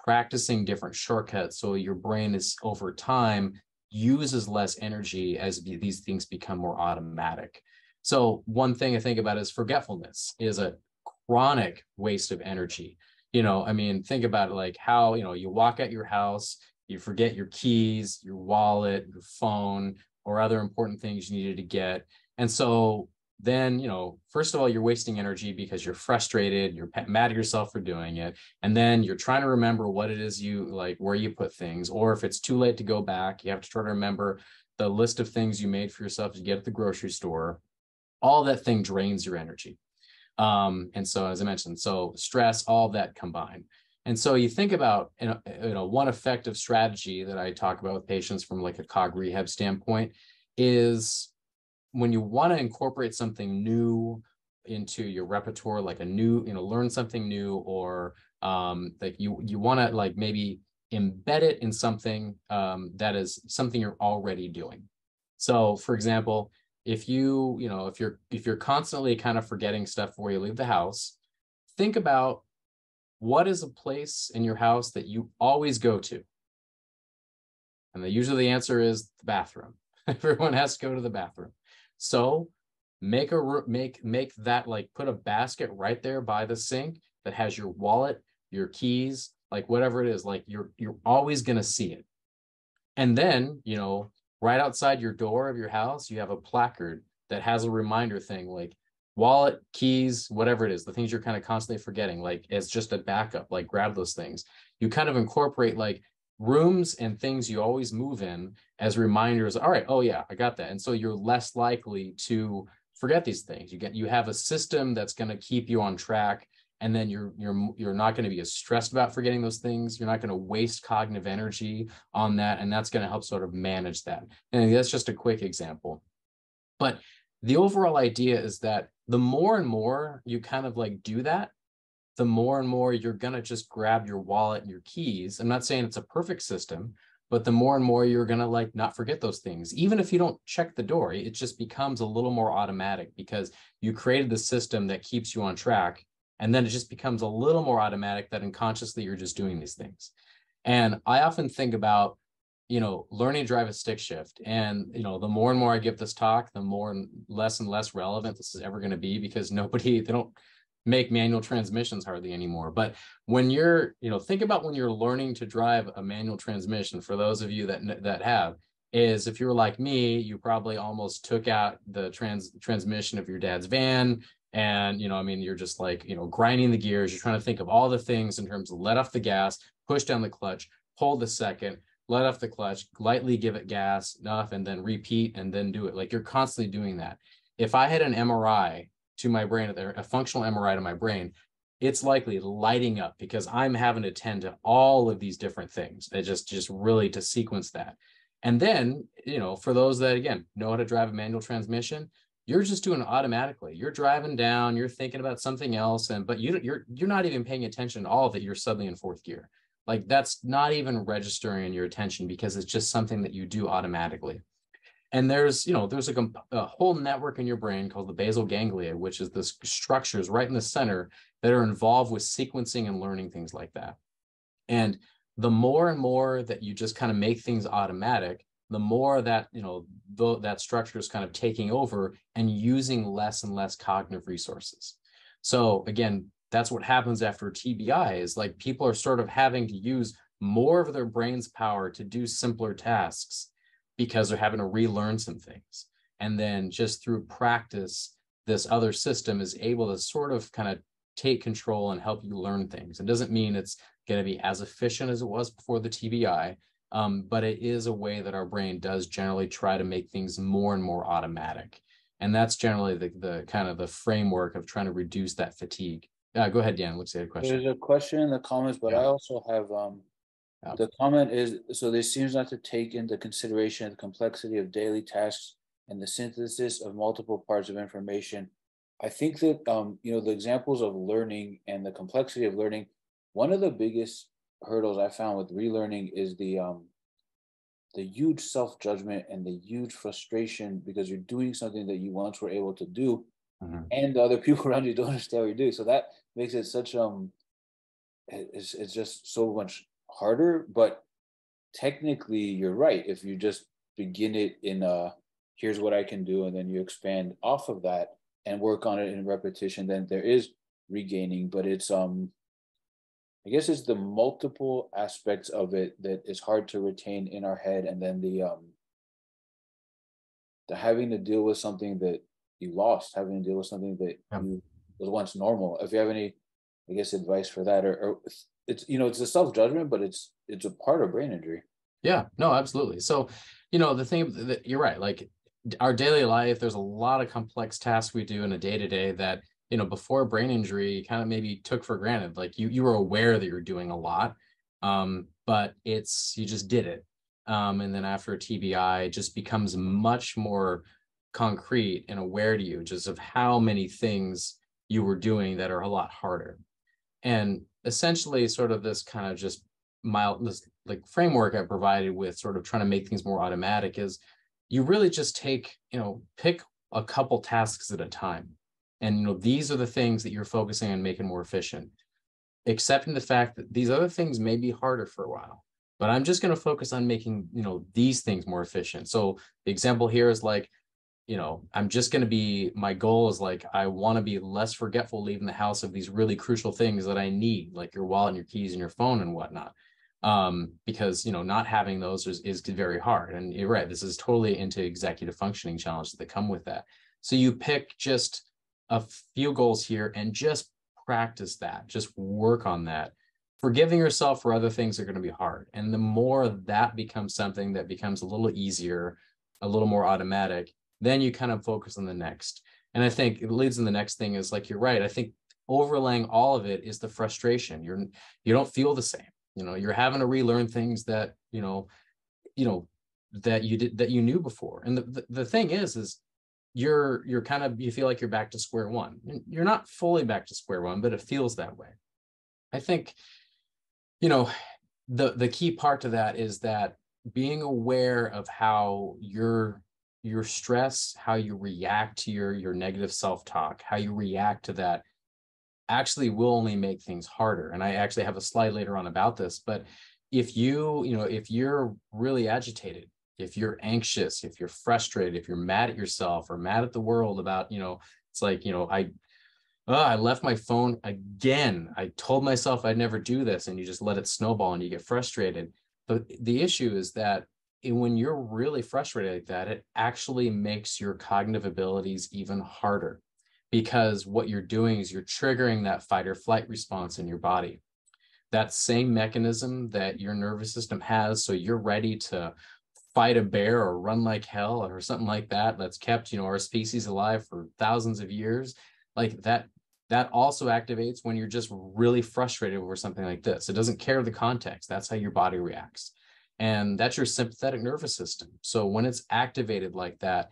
practicing different shortcuts. So your brain is over time uses less energy as these things become more automatic. So one thing I think about is forgetfulness is a chronic waste of energy. Think about it like how, you walk out your house, you forget your keys, your wallet, your phone, or other important things you needed to get. And so then, first of all, you're wasting energy because you're frustrated, you're mad at yourself for doing it. And then you're trying to remember what it is you like, where you put things, or if it's too late to go back, you have to try to remember the list of things you made for yourself to get at the grocery store. All that thing drains your energy. And so, as I mentioned, so stress, all that combined. And so you think about, one effective strategy that I talk about with patients from like a cog rehab standpoint is when you want to incorporate something new into your repertoire, like a new, learn something new, or like you want to like maybe embed it in something that is something you're already doing. So for example, if you're constantly kind of forgetting stuff before you leave the house, think about what is a place in your house that you always go to? And usually the answer is the bathroom. Everyone has to go to the bathroom. So make that, like, put a basket right there by the sink that has your wallet, your keys, like whatever it is, like you're always going to see it. And then, right outside your door of your house, you have a placard that has a reminder thing like wallet, keys, whatever it is, the things you're kind of constantly forgetting, like it's just a backup, like grab those things. You kind of incorporate like rooms and things you always move in as reminders. All right, oh yeah, I got that. And so you're less likely to forget these things. You have a system that's going to keep you on track, and then you're not going to be as stressed about forgetting those things. You're not going to waste cognitive energy on that, and that's going to help sort of manage that. And that's just a quick example. But the overall idea is that the more and more you kind of like do that, the more and more you're going to just grab your wallet and your keys. I'm not saying it's a perfect system, but the more and more you're going to like not forget those things. Even if you don't check the door, it just becomes a little more automatic because you created the system that keeps you on track. And then it just becomes a little more automatic that unconsciously you're just doing these things. And I often think about, learning to drive a stick shift. And, the more and more I give this talk, the more and less relevant this is ever going to be, because they don't make manual transmissions hardly anymore. But when you're, think about when you're learning to drive a manual transmission, for those of you that have, is if you're like me, you probably almost took out the transmission of your dad's van. And, you're just like, grinding the gears. You're trying to think of all the things in terms of let off the gas, push down the clutch, hold the second, let off the clutch, lightly give it gas enough, and then repeat, and then do it. Like you're constantly doing that. If I had an MRI to my brain, a functional MRI to my brain, it's likely lighting up because I'm having to tend to all of these different things. It just really to sequence that. And then, for those that, again, know how to drive a manual transmission, you're just doing it automatically. You're driving down, you're thinking about something else, but you're not even paying attention to all of it. You're suddenly in fourth gear. Like that's not even registering in your attention because it's just something that you do automatically. And there's like a whole network in your brain called the basal ganglia, which is the structures right in the center that are involved with sequencing and learning things like that. And the more and more that you just kind of make things automatic, the more that, that structure is kind of taking over and using less and less cognitive resources. So again, that's what happens after TBI is like people are sort of having to use more of their brain's power to do simpler tasks because they're having to relearn some things. And then just through practice, this other system is able to sort of kind of take control and help you learn things. It doesn't mean it's going to be as efficient as it was before the TBI, but it is a way that our brain does generally try to make things more and more automatic. And that's generally the kind of the framework of trying to reduce that fatigue. Go ahead, Dan. Looks like a question. There's a question in the comments, but I also have the comment is, so this seems not to take into consideration the complexity of daily tasks and the synthesis of multiple parts of information. I think that the examples of learning and the complexity of learning, one of the biggest hurdles I found with relearning is the huge self-judgment and the huge frustration because you're doing something that you once were able to do, and the other people around you don't understand what you do. So that makes it such it's just so much harder. But technically, you're right. If you just begin it in here's what I can do, and then you expand off of that and work on it in repetition, then there is regaining. But it's I guess it's the multiple aspects of it that is hard to retain in our head, and then the having to deal with something that you lost, having to deal with something that was once normal. If you have any, I guess, advice for that, or it's it's a self-judgment, but it's a part of brain injury. Yeah, no, absolutely. So, the thing that you're right, like our daily life, there's a lot of complex tasks we do in a day-to-day that before brain injury kind of maybe took for granted. Like you were aware that you're doing a lot, but you just did it. And then after a TBI, it just becomes much more concrete and aware to you just of how many things you were doing that are a lot harder. And essentially sort of this kind of just this like framework I provided with sort of trying to make things more automatic is you really just pick a couple tasks at a time. And these are the things that you're focusing on making more efficient, accepting the fact that these other things may be harder for a while, but I'm just going to focus on making, these things more efficient. So the example here is like, I'm just going to be, my goal is like, I want to be less forgetful leaving the house of these really crucial things that I need, like your wallet and your keys and your phone and whatnot. Because, not having those is very hard. And you're right, this is totally into executive functioning challenges that come with that. So you pick just a few goals here and just practice that, just work on that. Forgiving yourself for other things are going to be hard. And the more that becomes something that becomes a little easier, a little more automatic, then you kind of focus on the next. And I think it leads in the next thing is like, you're right. I think overlaying all of it is the frustration. You don't feel the same. You're having to relearn things that, that you knew before. And the thing is you're kind of, you feel like you're back to square one. You're not fully back to square one, but it feels that way. I think, the key part to that is that being aware of how your stress, how you react to your negative self-talk, how you react to that actually will only make things harder. And I actually have a slide later on about this, but if you're really agitated, if you're anxious, if you're frustrated, if you're mad at yourself or mad at the world about, it's like, I left my phone again. I told myself I'd never do this, and you just let it snowball and you get frustrated. But the issue is that when you're really frustrated like that, it actually makes your cognitive abilities even harder, because what you're doing is you're triggering that fight or flight response in your body. That same mechanism that your nervous system has, so you're ready to fight a bear or run like hell or something like that, that's kept our species alive for thousands of years, like that also activates when you're just really frustrated over something like this. It doesn't care the context. That's how your body reacts. And that's your sympathetic nervous system. So when it's activated like that,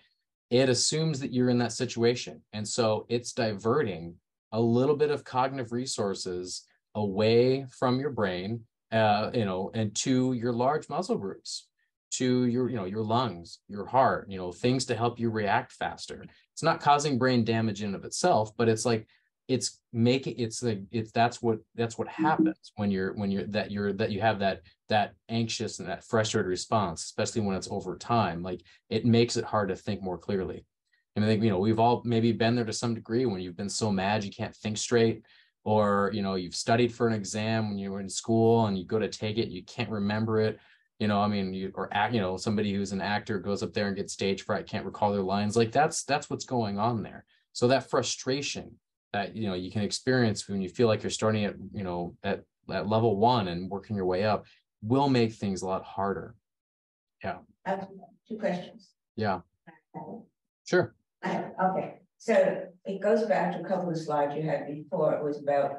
it assumes that you're in that situation. And so it's diverting a little bit of cognitive resources away from your brain, and to your large muscle groups, to your lungs, your heart, things to help you react faster. It's not causing brain damage in and of itself, but it's like, that's what happens when you have that anxious and that frustrated response, especially when it's over time. Like, it makes it hard to think more clearly. And I think, we've all maybe been there to some degree when you've been so mad you can't think straight. or, you've studied for an exam when you were in school and you go to take it, you can't remember it. I mean, somebody who's an actor goes up there and gets stage fright, can't recall their lines. Like that's what's going on there. So that frustration that, you can experience when you feel like you're starting at, at level 1 and working your way up will make things a lot harder. Yeah. I have 2 questions. Yeah. Sure. Okay. So it goes back to a couple of slides you had before. It was about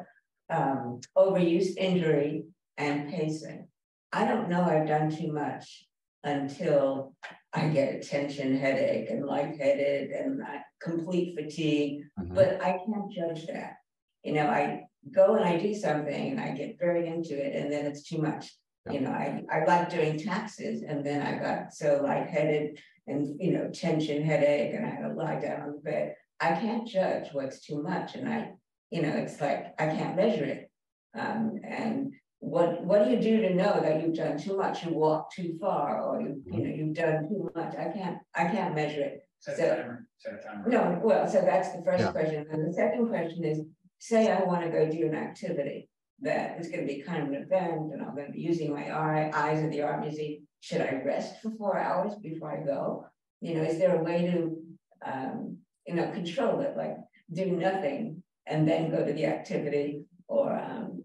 overuse, injury, and pacing. I don't know I've done too much until I get a tension headache and lightheaded and complete fatigue, but I can't judge that. I go and I do something and I get very into it and then it's too much. Yeah. I like doing taxes and then I got so lightheaded and, tension headache and I had to lie down on the bed. I can't judge what's too much. And it's like, I can't measure it. And what do you do to know that you've done too much? You walk too far, or you've done too much. I can't measure it. Set a timer. No, well, so that's the first question. And the second question is, say I want to go do an activity that is going to be kind of an event, and I'm going to be using my eyes at the art museum. Should I rest for 4 hours before I go? Is there a way to control it, like do nothing and then go to the activity? Or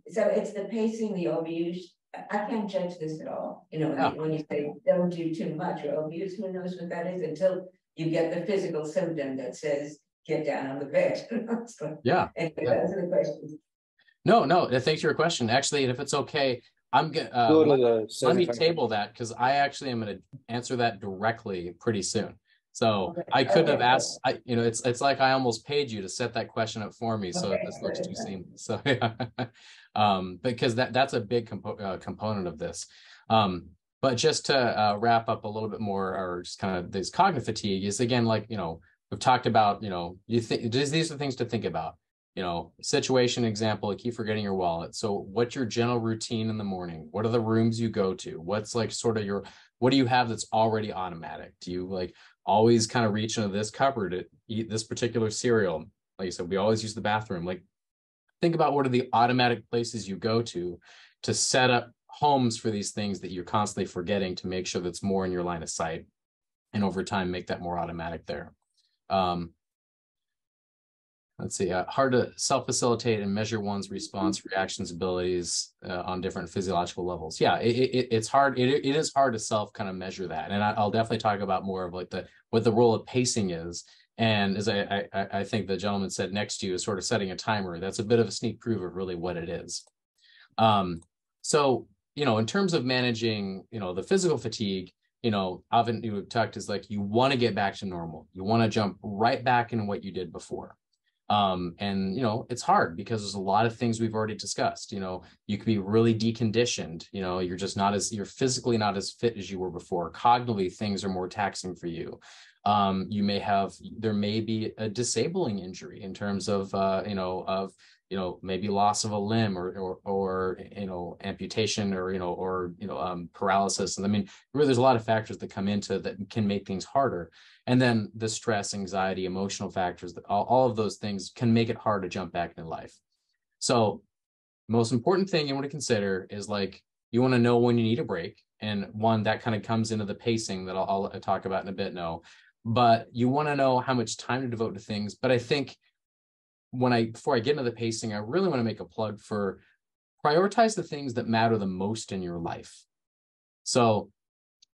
so it's the pacing, the overuse. I can't judge this at all. When you say don't do too much or overuse, who knows what that is until you get the physical symptom that says get down on the bed. So, yeah. Anyway, those are the questions. No. Thanks for your question. Actually, and if it's okay, I'm gonna let me table that because I actually am going to answer that directly pretty soon. So okay. I couldn't have asked. It's like I almost paid you to set that question up for me. So this looks too seamless. So yeah, because that's a big component of this. But just to wrap up a little bit more, or just kind of this cognitive fatigue is again, like we've talked about. These are things to think about. Situation example, you keep forgetting your wallet. So what's your general routine in the morning? What are the rooms you go to? What's like sort of what do you have that's already automatic? Do you like always kind of reach into this cupboard to eat this particular cereal? Like I said, we always use the bathroom. Like think about what are the automatic places you go to set up homes for these things that you're constantly forgetting to make sure that's more in your line of sight. And over time, make that more automatic there. Let's see, hard to self-facilitate and measure one's response, reactions, abilities on different physiological levels. Yeah, it's hard. It is hard to self kind of measure that. And I'll definitely talk about more of like what the role of pacing is. And as I think the gentleman said next to you is sort of setting a timer. That's a bit of a sneak preview of really what it is. So, in terms of managing, the physical fatigue, often we've talked is like you want to get back to normal. You want to jump right back into what you did before. And it's hard because there's a lot of things we've already discussed. You could be really deconditioned. You're physically not as fit as you were before. Cognitively, things are more taxing for you. There may be a disabling injury in terms of maybe loss of a limb or amputation or paralysis. And I mean, really, there's a lot of factors that come into that can make things harder. And then the stress, anxiety, emotional factors, all of those things can make it hard to jump back into life. So most important thing you want to consider is like, you want to know when you need a break. And one that kind of comes into the pacing that I'll talk about in a bit. But you want to know how much time to devote to things. But I think before I get into the pacing, I really want to make a plug for prioritize the things that matter the most in your life. So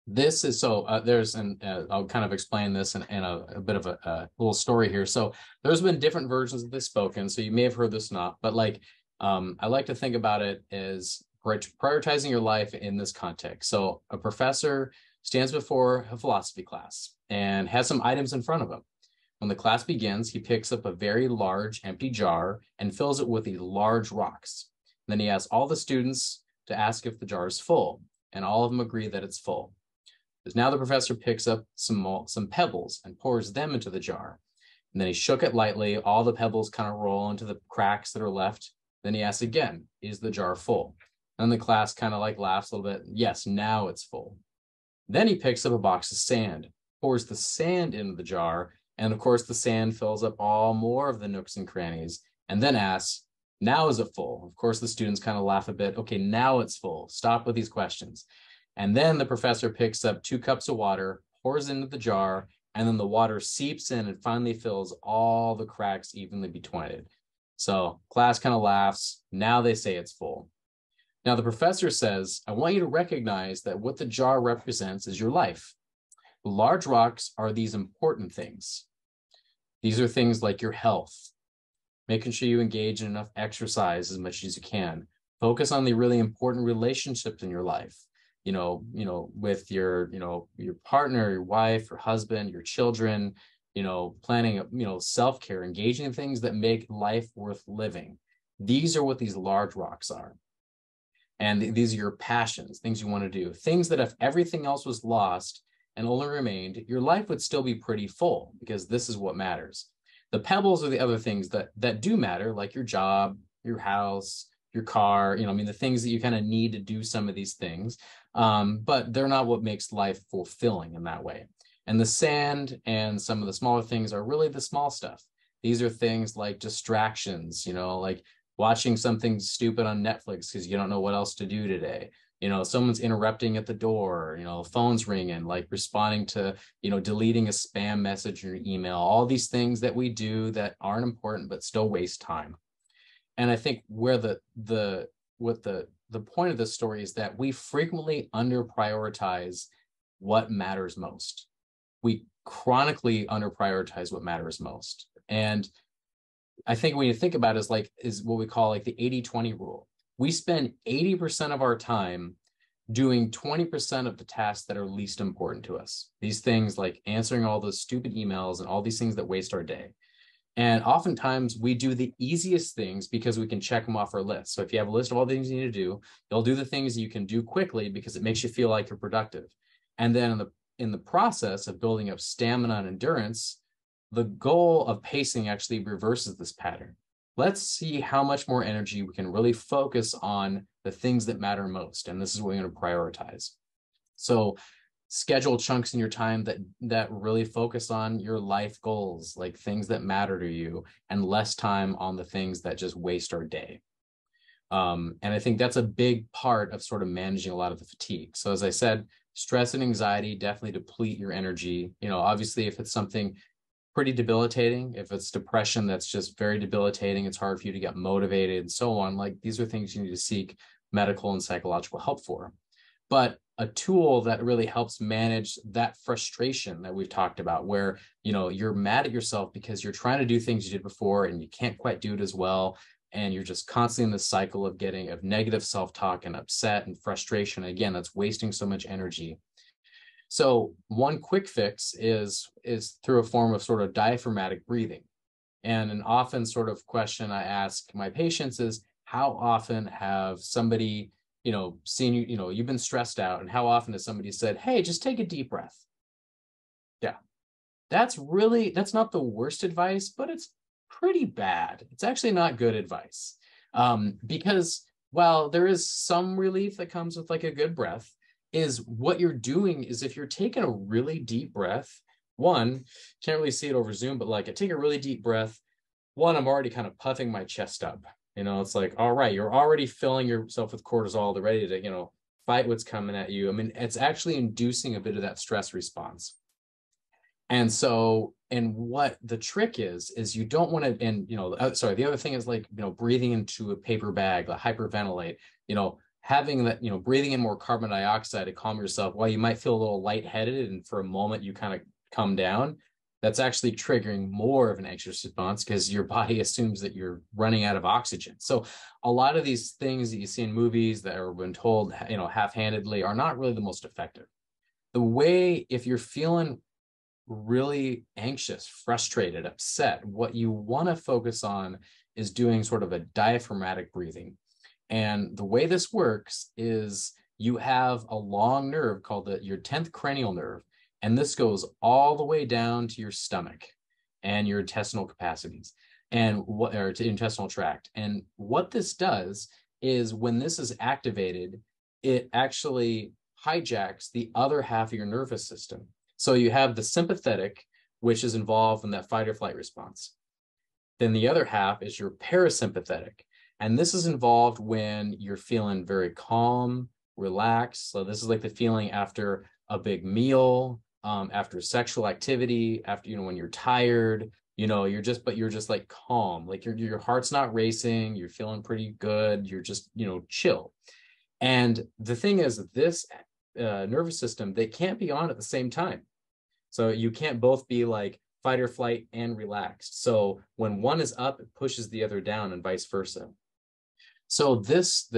this is I'll kind of explain this in a bit of a little story here. So there's been different versions of this spoken, so you may have heard this not, but like I like to think about it as prioritizing your life in this context. So a professor stands before a philosophy class and has some items in front of him. When the class begins, he picks up a very large empty jar and fills it with these large rocks. Then he asks all the students to ask if the jar is full, and all of them agree that it's full. Now the professor picks up some pebbles and pours them into the jar. And then he shook it lightly. All the pebbles kind of roll into the cracks that are left. Then he asks again, is the jar full? And the class kind of like laughs a little bit. Yes, now it's full. Then he picks up a box of sand, pours the sand into the jar. And of course, the sand fills up all more of the nooks and crannies. And then asks, Now is it full? Of course, the students kind of laugh a bit. Okay, now it's full. Stop with these questions. And then the professor picks up 2 cups of water, pours into the jar, and then the water seeps in and finally fills all the cracks evenly between it. So class kind of laughs. Now they say it's full. Now the professor says, I want you to recognize that what the jar represents is your life. Large rocks are these important things. These are things like your health, making sure you engage in enough exercise as much as you can. Focus on the really important relationships in your life, with your partner, your wife, your husband, your children, planning, self-care, engaging in things that make life worth living. These are what these large rocks are. And these are your passions, things you want to do, things that if everything else was lost and only remained, your life would still be pretty full, because this is what matters. The pebbles are the other things that do matter, like your job, your house, your car, the things that you kind of need to do some of these things, but they're not what makes life fulfilling in that way. And the sand and some of the smaller things are really the small stuff. These are things like distractions, like watching something stupid on Netflix because you don't know what else to do today. Someone's interrupting at the door, phone's ringing, like responding to, deleting a spam message in your email, all these things that we do that aren't important, but still waste time. And I think where the point of this story is that we frequently under-prioritize what matters most. We chronically under-prioritize what matters most. And I think when you think about it is what we call like the 80-20 rule. We spend 80% of our time doing 20% of the tasks that are least important to us. These things like answering all those stupid emails and all these things that waste our day. And oftentimes we do the easiest things because we can check them off our list. So if you have a list of all the things you need to do, you'll do the things you can do quickly because it makes you feel like you're productive. And then in the process of building up stamina and endurance, the goal of pacing actually reverses this pattern. Let's see how much more energy we can really focus on the things that matter most. And this is what we're going to prioritize. So schedule chunks in your time that really focus on your life goals, like things that matter to you, and less time on the things that just waste our day. And I think that's a big part of sort of managing a lot of the fatigue. So as I said, stress and anxiety definitely deplete your energy. Obviously, if it's something pretty debilitating, if it's depression that's just very debilitating, it's hard for you to get motivated and so on, like these are things you need to seek medical and psychological help for. But a tool that really helps manage that frustration that we've talked about, where you're mad at yourself because you're trying to do things you did before and you can't quite do it as well, and you're just constantly in this cycle of negative self-talk and upset and frustration. Again, that's wasting so much energy. So one quick fix is through a form of sort of diaphragmatic breathing. And an often sort of question I ask my patients is, how often have somebody, seen you, you've been stressed out, and how often has somebody said, hey, just take a deep breath? Yeah, that's not the worst advice, but it's pretty bad. It's actually not good advice, because while there is some relief that comes with like a good breath, is what you're doing is if you're taking a really deep breath, one, can't really see it over Zoom, but like I take a really deep breath, one, I'm already kind of puffing my chest up. It's like, all right, you're already filling yourself with cortisol. They're ready to, fight what's coming at you. I mean, it's actually inducing a bit of that stress response. And so, and what the trick is you don't want to, and, the other thing is like, breathing into a paper bag, like hyperventilate, having that, breathing in more carbon dioxide to calm yourself, while you might feel a little lightheaded and for a moment you kind of come down, that's actually triggering more of an anxious response because your body assumes that you're running out of oxygen. So a lot of these things that you see in movies that are been told, half-handedly, are not really the most effective. The way, if you're feeling really anxious, frustrated, upset, what you want to focus on is doing sort of a diaphragmatic breathing. And the way this works is you have a long nerve called your 10th cranial nerve, and this goes all the way down to your stomach and your intestinal capacities or to intestinal tract. And what this does is when this is activated, it actually hijacks the other half of your nervous system. So you have the sympathetic, which is involved in that fight or flight response. Then the other half is your parasympathetic. And this is involved when you're feeling very calm, relaxed. So this is like the feeling after a big meal, after sexual activity, after, when you're tired, but you're just like calm, like your heart's not racing, you're feeling pretty good, you're just, chill. And the thing is that this nervous system, they can't be on at the same time. So you can't both be like fight or flight and relaxed. So when one is up, it pushes the other down and vice versa. So the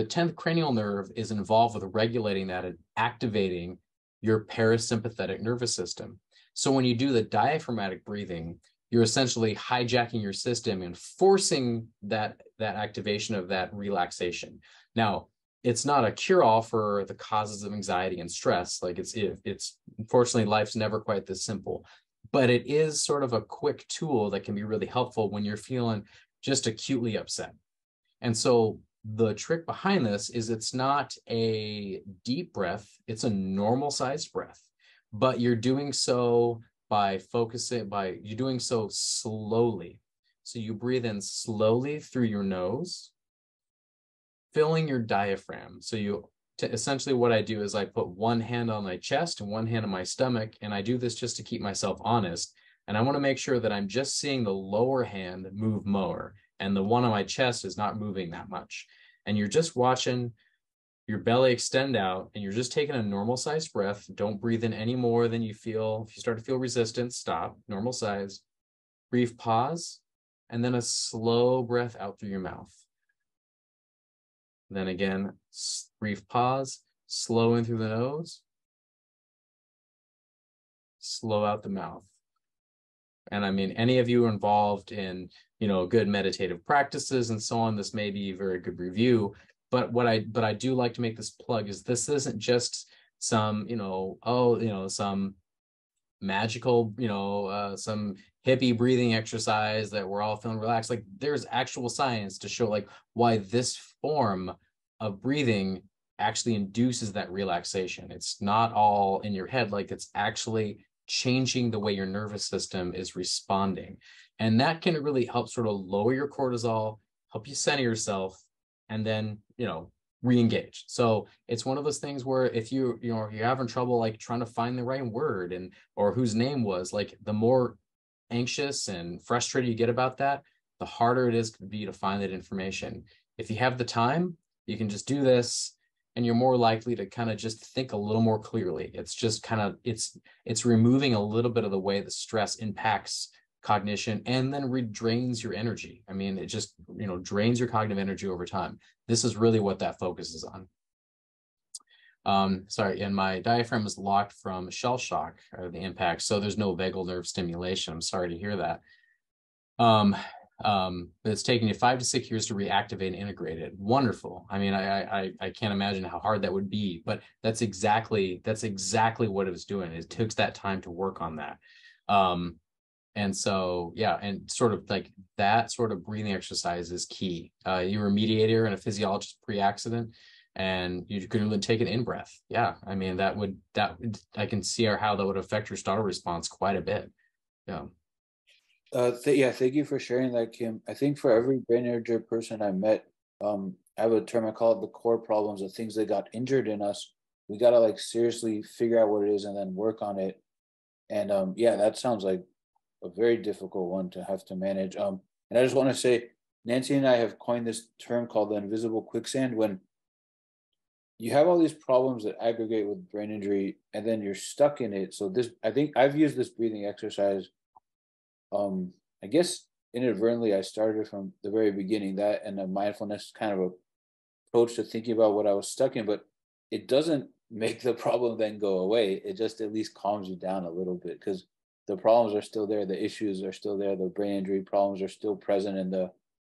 10th cranial nerve is involved with regulating that and activating your parasympathetic nervous system. So when you do the diaphragmatic breathing, you're essentially hijacking your system and forcing that activation of that relaxation. Now, it's not a cure-all for the causes of anxiety and stress. Like it's unfortunately, life's never quite this simple, but it is sort of a quick tool that can be really helpful when you're feeling just acutely upset. And so the trick behind this is it's not a deep breath, it's a normal sized breath, but you're doing so you're doing so slowly. So you breathe in slowly through your nose, filling your diaphragm. So essentially what I do is I put one hand on my chest and one hand on my stomach, and I do this just to keep myself honest. And I want to make sure that I'm just seeing the lower hand move more, and the one on my chest is not moving that much. And you're just watching your belly extend out, and you're just taking a normal sized breath. Don't breathe in any more than you feel. If you start to feel resistance, stop, normal size. Brief pause, and then a slow breath out through your mouth. Then again, brief pause, slow in through the nose, slow out the mouth. And I mean, any of you involved in, good meditative practices and so on, this may be a very good review. But but I do like to make this plug is this isn't just some, some magical, some hippie breathing exercise that we're all feeling relaxed. Like there's actual science to show like why this form of breathing actually induces that relaxation. It's not all in your head, like it's actually changing the way your nervous system is responding. And that can really help sort of lower your cortisol, help you center yourself, and then, re-engage. So it's one of those things where if you're having trouble like trying to find the right word or whose name was, like the more anxious and frustrated you get about that, the harder it is to be to find that information. If you have the time, you can just do this, and you're more likely to kind of just think a little more clearly. It's just kind of, it's removing a little bit of the way the stress impacts cognition and then drains your energy. I mean, it just, drains your cognitive energy over time. This is really what that focuses on. Sorry, and my diaphragm is locked from shell shock, the impact. So there's no vagal nerve stimulation. I'm sorry to hear that. But it's taken you 5 to 6 years to reactivate and integrate it. Wonderful. I mean, I can't imagine how hard that would be, but that's exactly what it was doing. It took that time to work on that. And so, yeah, and sort of like that sort of breathing exercise is key. You were a mediator and a physiologist pre-accident, and you could really take an in-breath. Yeah, I mean, that would I can see how that would affect your startle response quite a bit. Yeah. Thank you for sharing that, Kim. I think for every brain injured person I met, I have a term I call it the core problems, the things that got injured in us. We got to like seriously figure out what it is and then work on it. And that sounds like a very difficult one to have to manage. And I just want to say, Nancy and I have coined this term called the invisible quicksand, when you have all these problems that aggregate with brain injury and then you're stuck in it. So I think I've used this breathing exercise. I guess inadvertently I started from the very beginning, that and a mindfulness kind of approach to thinking about what I was stuck in, but it doesn't make the problem then go away. It just at least calms you down a little bit, because the problems are still there, the issues are still there, the brain injury problems are still present, and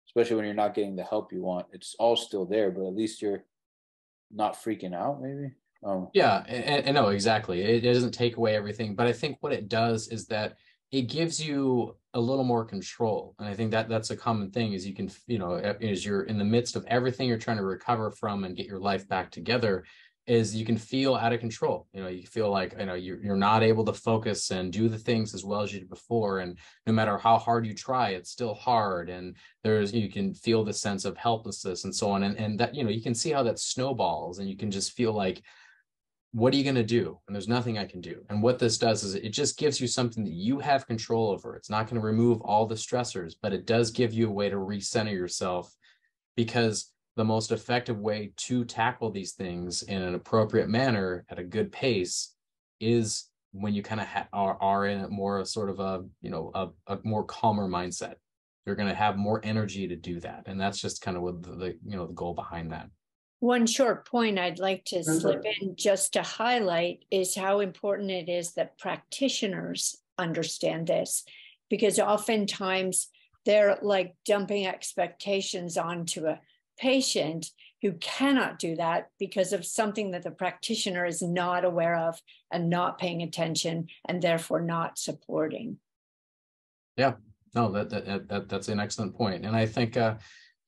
especially when you're not getting the help you want, it's all still there, but at least you're not freaking out, maybe. Yeah, and no, exactly. It doesn't take away everything, but I think what it does is that it gives you a little more control. And I think that's a common thing, is you can, as you're in the midst of everything you're trying to recover from and get your life back together, is you can feel out of control. You feel like, you're not able to focus and do the things as well as you did before. And no matter how hard you try, it's still hard. And you can feel the sense of helplessness and so on. And that, you can see how that snowballs, and you can just feel like, what are you going to do? And there's nothing I can do. And what this does is it just gives you something that you have control over. It's not going to remove all the stressors, but it does give you a way to recenter yourself, because the most effective way to tackle these things in an appropriate manner at a good pace is when you kind of are in a more sort of a more calmer mindset. You're going to have more energy to do that. And that's just kind of what the goal behind that. One short point I'd like to slip in just to highlight is how important it is that practitioners understand this, because oftentimes they're like dumping expectations onto a patient who cannot do that because of something that the practitioner is not aware of and not paying attention, and therefore not supporting. Yeah, no, that's an excellent point. And I think, and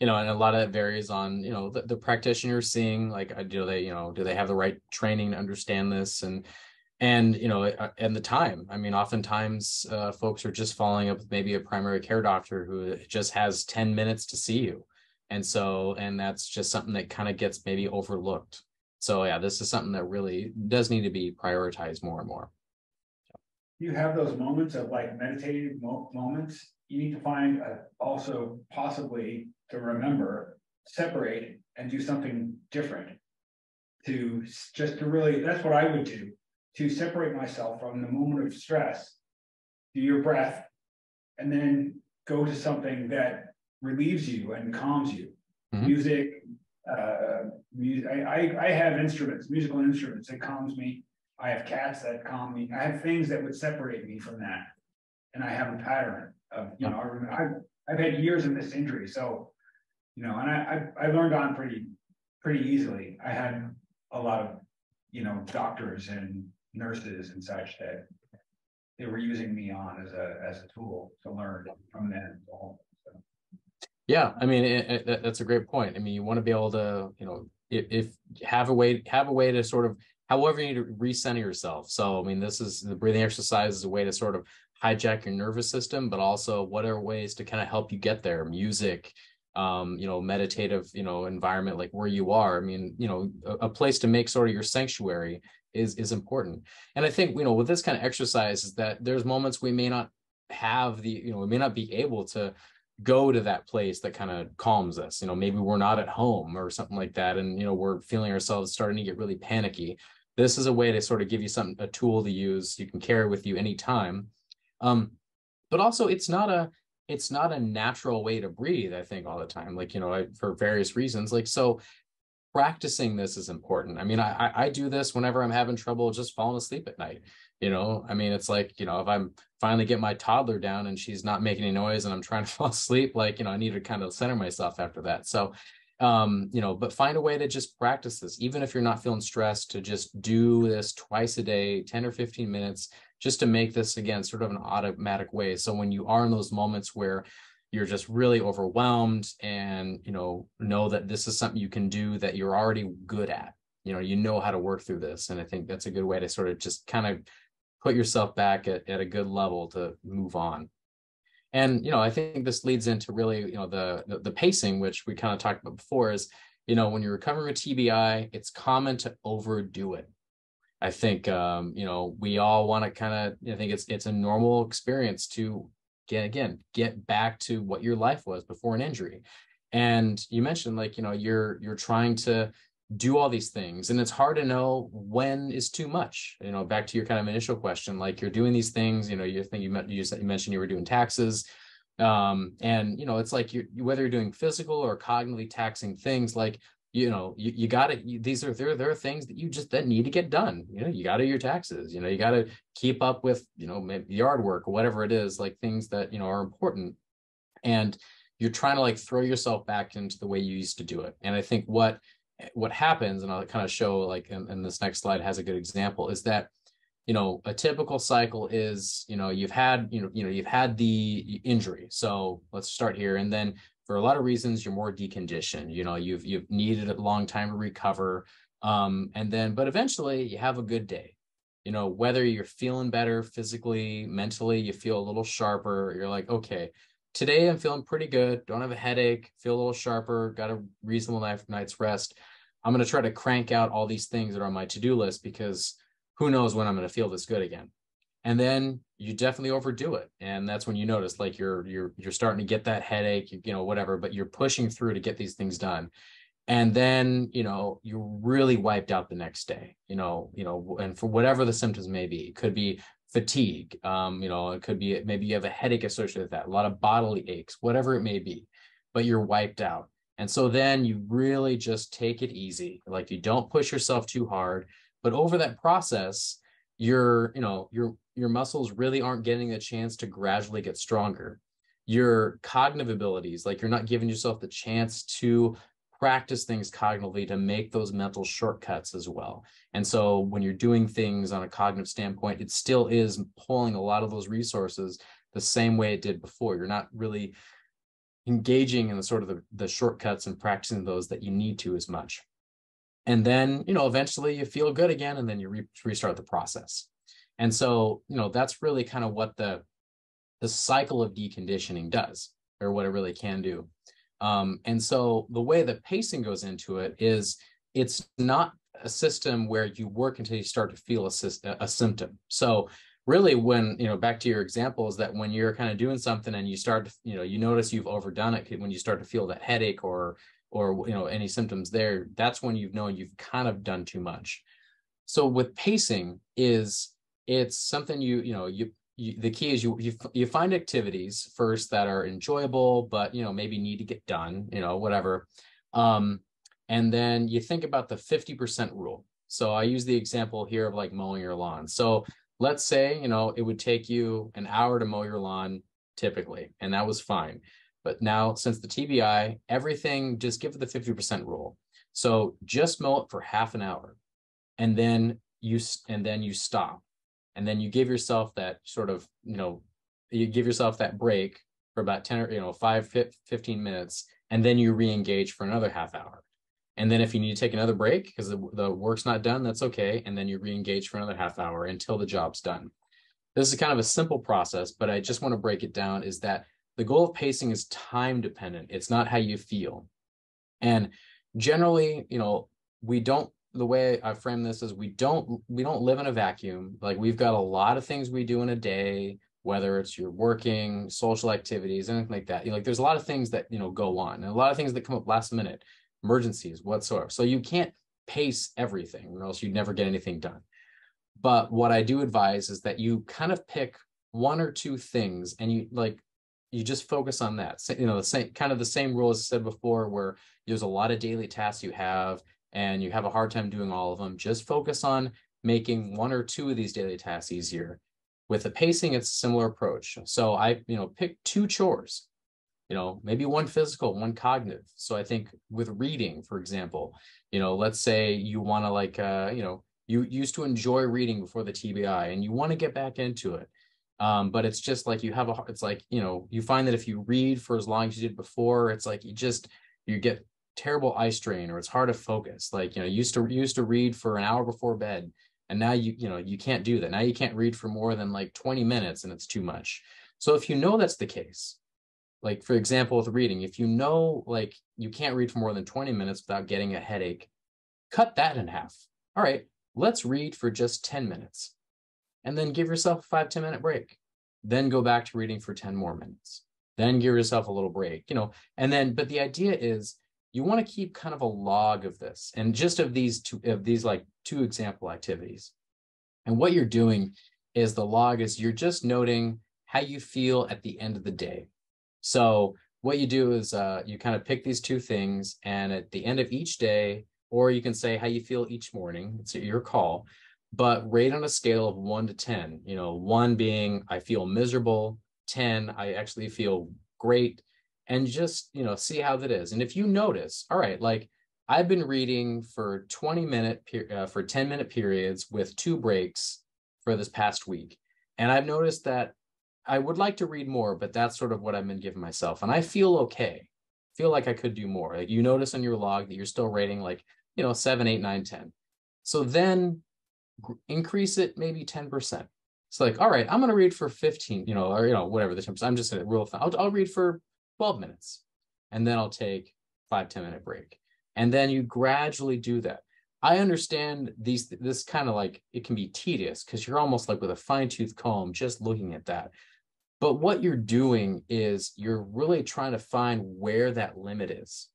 a lot of it varies on, the practitioner seeing, like, do they have the right training to understand this, and the time. I mean, oftentimes folks are just following up with maybe a primary care doctor who just has 10 minutes to see you. And that's just something that kind of gets maybe overlooked. So yeah, this is something that really does need to be prioritized more and more. You have those moments of like meditative moments. You need to find also possibly to remember, separate, and do something different to really, that's what I would do, to separate myself from the moment of stress, do your breath, and then go to something that relieves you and calms you. Mm-hmm. Music, I have musical instruments that calms me. I have cats that calm me. I have things that would separate me from that. And I have a pattern of, I've had years of this injury. So, and I learned on pretty easily. I had a lot of, doctors and nurses and such that they were using me on as a tool to learn from them. So. Yeah, I mean, that's a great point. I mean, you want to be able to, if have a way to sort of, however you need to recenter yourself. So, I mean, this is the breathing exercise is a way to sort of hijack your nervous system, but also what are ways to kind of help you get there? Music, meditative, environment like where you are. I mean, a place to make sort of your sanctuary is important. And I think, with this kind of exercise is that there's moments we may not have we may not be able to go to that place that kind of calms us. Maybe we're not at home or something like that, and we're feeling ourselves starting to get really panicky. This is a way to sort of give you a tool to use. You can carry with you anytime. But also it's not a natural way to breathe, I think, all the time, like, for various reasons. Like, so practicing this is important. I mean, I do this whenever I'm having trouble just falling asleep at night. I mean, it's like, if I'm finally get my toddler down and she's not making any noise and I'm trying to fall asleep, like, I need to kind of center myself after that. So, but find a way to just practice this, even if you're not feeling stressed, to just do this twice a day, 10 or 15 minutes, just to make this, again, sort of an automatic way. So when you are in those moments where you're just really overwhelmed and, know that this is something you can do that you're already good at, you know how to work through this. And I think that's a good way to sort of just kind of put yourself back at a good level to move on. And, I think this leads into really, the pacing, which we kind of talked about before, is, when you're recovering with TBI, it's common to overdo it. I think, we all want to kind of, I think it's a normal experience to get back to what your life was before an injury. And you mentioned, like, you're trying to do all these things, and it's hard to know when is too much. Back to your kind of initial question, like, you're doing these things, you mentioned you were doing taxes, and it's like whether you're doing physical or cognitively taxing things, like, you got to, there are things that need to get done. You got to do your taxes, you got to keep up with, maybe yard work or whatever it is, like things that, are important. And you're trying to, like, throw yourself back into the way you used to do it. And I think what happens, and I'll kind of show, like, in this next slide has a good example, is that, a typical cycle is, you've had the injury. So let's start here. And then for a lot of reasons, you're more deconditioned, you've needed a long time to recover. But eventually you have a good day, whether you're feeling better physically, mentally, you feel a little sharper. You're like, okay, today I'm feeling pretty good. Don't have a headache, feel a little sharper, got a reasonable night's rest. I'm going to try to crank out all these things that are on my to-do list, because who knows when I'm going to feel this good again. And then you definitely overdo it. And that's when you notice, like, you're starting to get that headache, whatever, but you're pushing through to get these things done. And then, you're really wiped out the next day, and for whatever the symptoms may be. It could be fatigue, it could be maybe you have a headache associated with that, a lot of bodily aches, whatever it may be, but you're wiped out. And so then you really just take it easy. Like, you don't push yourself too hard, but over that process, your muscles really aren't getting a chance to gradually get stronger. Your cognitive abilities, like, you're not giving yourself the chance to practice things cognitively to make those mental shortcuts as well. And so when you're doing things on a cognitive standpoint, it still is pulling a lot of those resources the same way it did before. You're not really engaging in the sort of the shortcuts and practicing those that you need to as much. And then, eventually you feel good again, and then you restart the process. And so, that's really kind of what the cycle of deconditioning does, or what it really can do. And so the way that pacing goes into it is, it's not a system where you work until you start to feel a symptom. So really, when, back to your example, is that when you're kind of doing something and you start to, you notice you've overdone it, when you start to feel that headache or any symptoms there, that's when you've kind of done too much. So with pacing, it's something the key is you find activities first that are enjoyable, but maybe need to get done, whatever. And then you think about the 50% rule. So I use the example here of like mowing your lawn. So let's say, it would take you an hour to mow your lawn typically, and that was fine. But now, since the TBI, everything, just give it the 50% rule. So just mow it for half an hour, and then you stop. And then you give yourself that sort of, you give yourself that break for about 10 or 15 minutes, and then you re-engage for another half hour. And then if you need to take another break because the work's not done, that's okay. And then you re-engage for another half hour until the job's done. This is kind of a simple process, but I just want to break it down, is that the goal of pacing is time dependent. It's not how you feel. And generally, the way I frame this is, we don't live in a vacuum. Like, we've got a lot of things we do in a day, whether it's your working, social activities, anything like that. There's a lot of things that, go on, and a lot of things that come up last minute, emergencies, whatsoever. So you can't pace everything, or else you'd never get anything done. But what I do advise is that you kind of pick one or two things, and you just focus on that. The same rule as I said before, where there's a lot of daily tasks you have, and you have a hard time doing all of them. Just focus on making one or two of these daily tasks easier. With the pacing, it's a similar approach. So I, pick two chores, maybe one physical, one cognitive. So I think with reading, for example, let's say you want to you used to enjoy reading before the TBI, and you want to get back into it. But it's just like you find that if you read for as long as you did before, it's like you get terrible eye strain, or it's hard to focus. Like, used to read for an hour before bed, and now you can't do that. Now you can't read for more than like 20 minutes, and it's too much. So if that's the case, like, for example, with reading, if like you can't read for more than 20 minutes without getting a headache, cut that in half. All right, let's read for just 10 minutes, and then give yourself a 5-10 minute break. Then go back to reading for 10 more minutes. Then give yourself a little break, but the idea is, you want to keep kind of a log of this, and just of these two example activities. And what you're doing is, the log is, you're just noting how you feel at the end of the day. So what you do is you kind of pick these two things, and at the end of each day, or you can say how you feel each morning, it's your call, but rate on a scale of 1 to 10, 1 being I feel miserable, 10, I actually feel great. And just, see how that is. And if you notice, all right, like, I've been reading for 10-minute periods with 2 breaks for this past week. And I've noticed that I would like to read more, but that's sort of what I've been giving myself. And I feel okay. Feel like I could do more. Like, you notice in your log that you're still rating like 7, 8, 9, 10. So then increase it maybe 10%. It's like, all right, I'm going to read for 15, or, whatever the 10%. I'm just going to rule of thumb. I'll read for 12 minutes and then I'll take 5-10 minute break. And then you gradually do that. I understand this kind of like, it can be tedious because you're almost like with a fine-tooth comb just looking at that. But what you're doing is you're really trying to find where that limit is.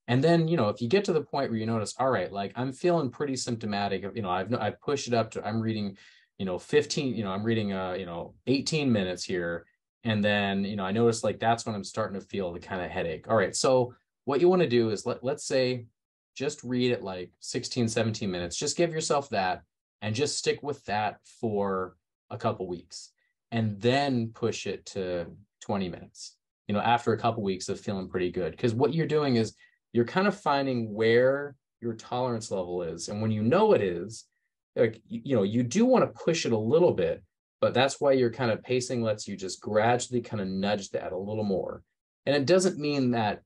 And then, if you get to the point where you notice, all right, like I'm feeling pretty symptomatic of, I've pushed it up to, I'm reading, 15, I'm reading, 18 minutes here. And then, I notice like that's when I'm starting to feel the kind of headache. All right. So what you want to do is let's say just read it like 16, 17 minutes, just give yourself that and just stick with that for a couple weeks and then push it to 20 minutes, after a couple weeks of feeling pretty good. Because what you're doing is you're kind of finding where your tolerance level is. And when you know it is, like, you do want to push it a little bit, but that's why your kind of pacing lets you just gradually kind of nudge that a little more. And it doesn't mean that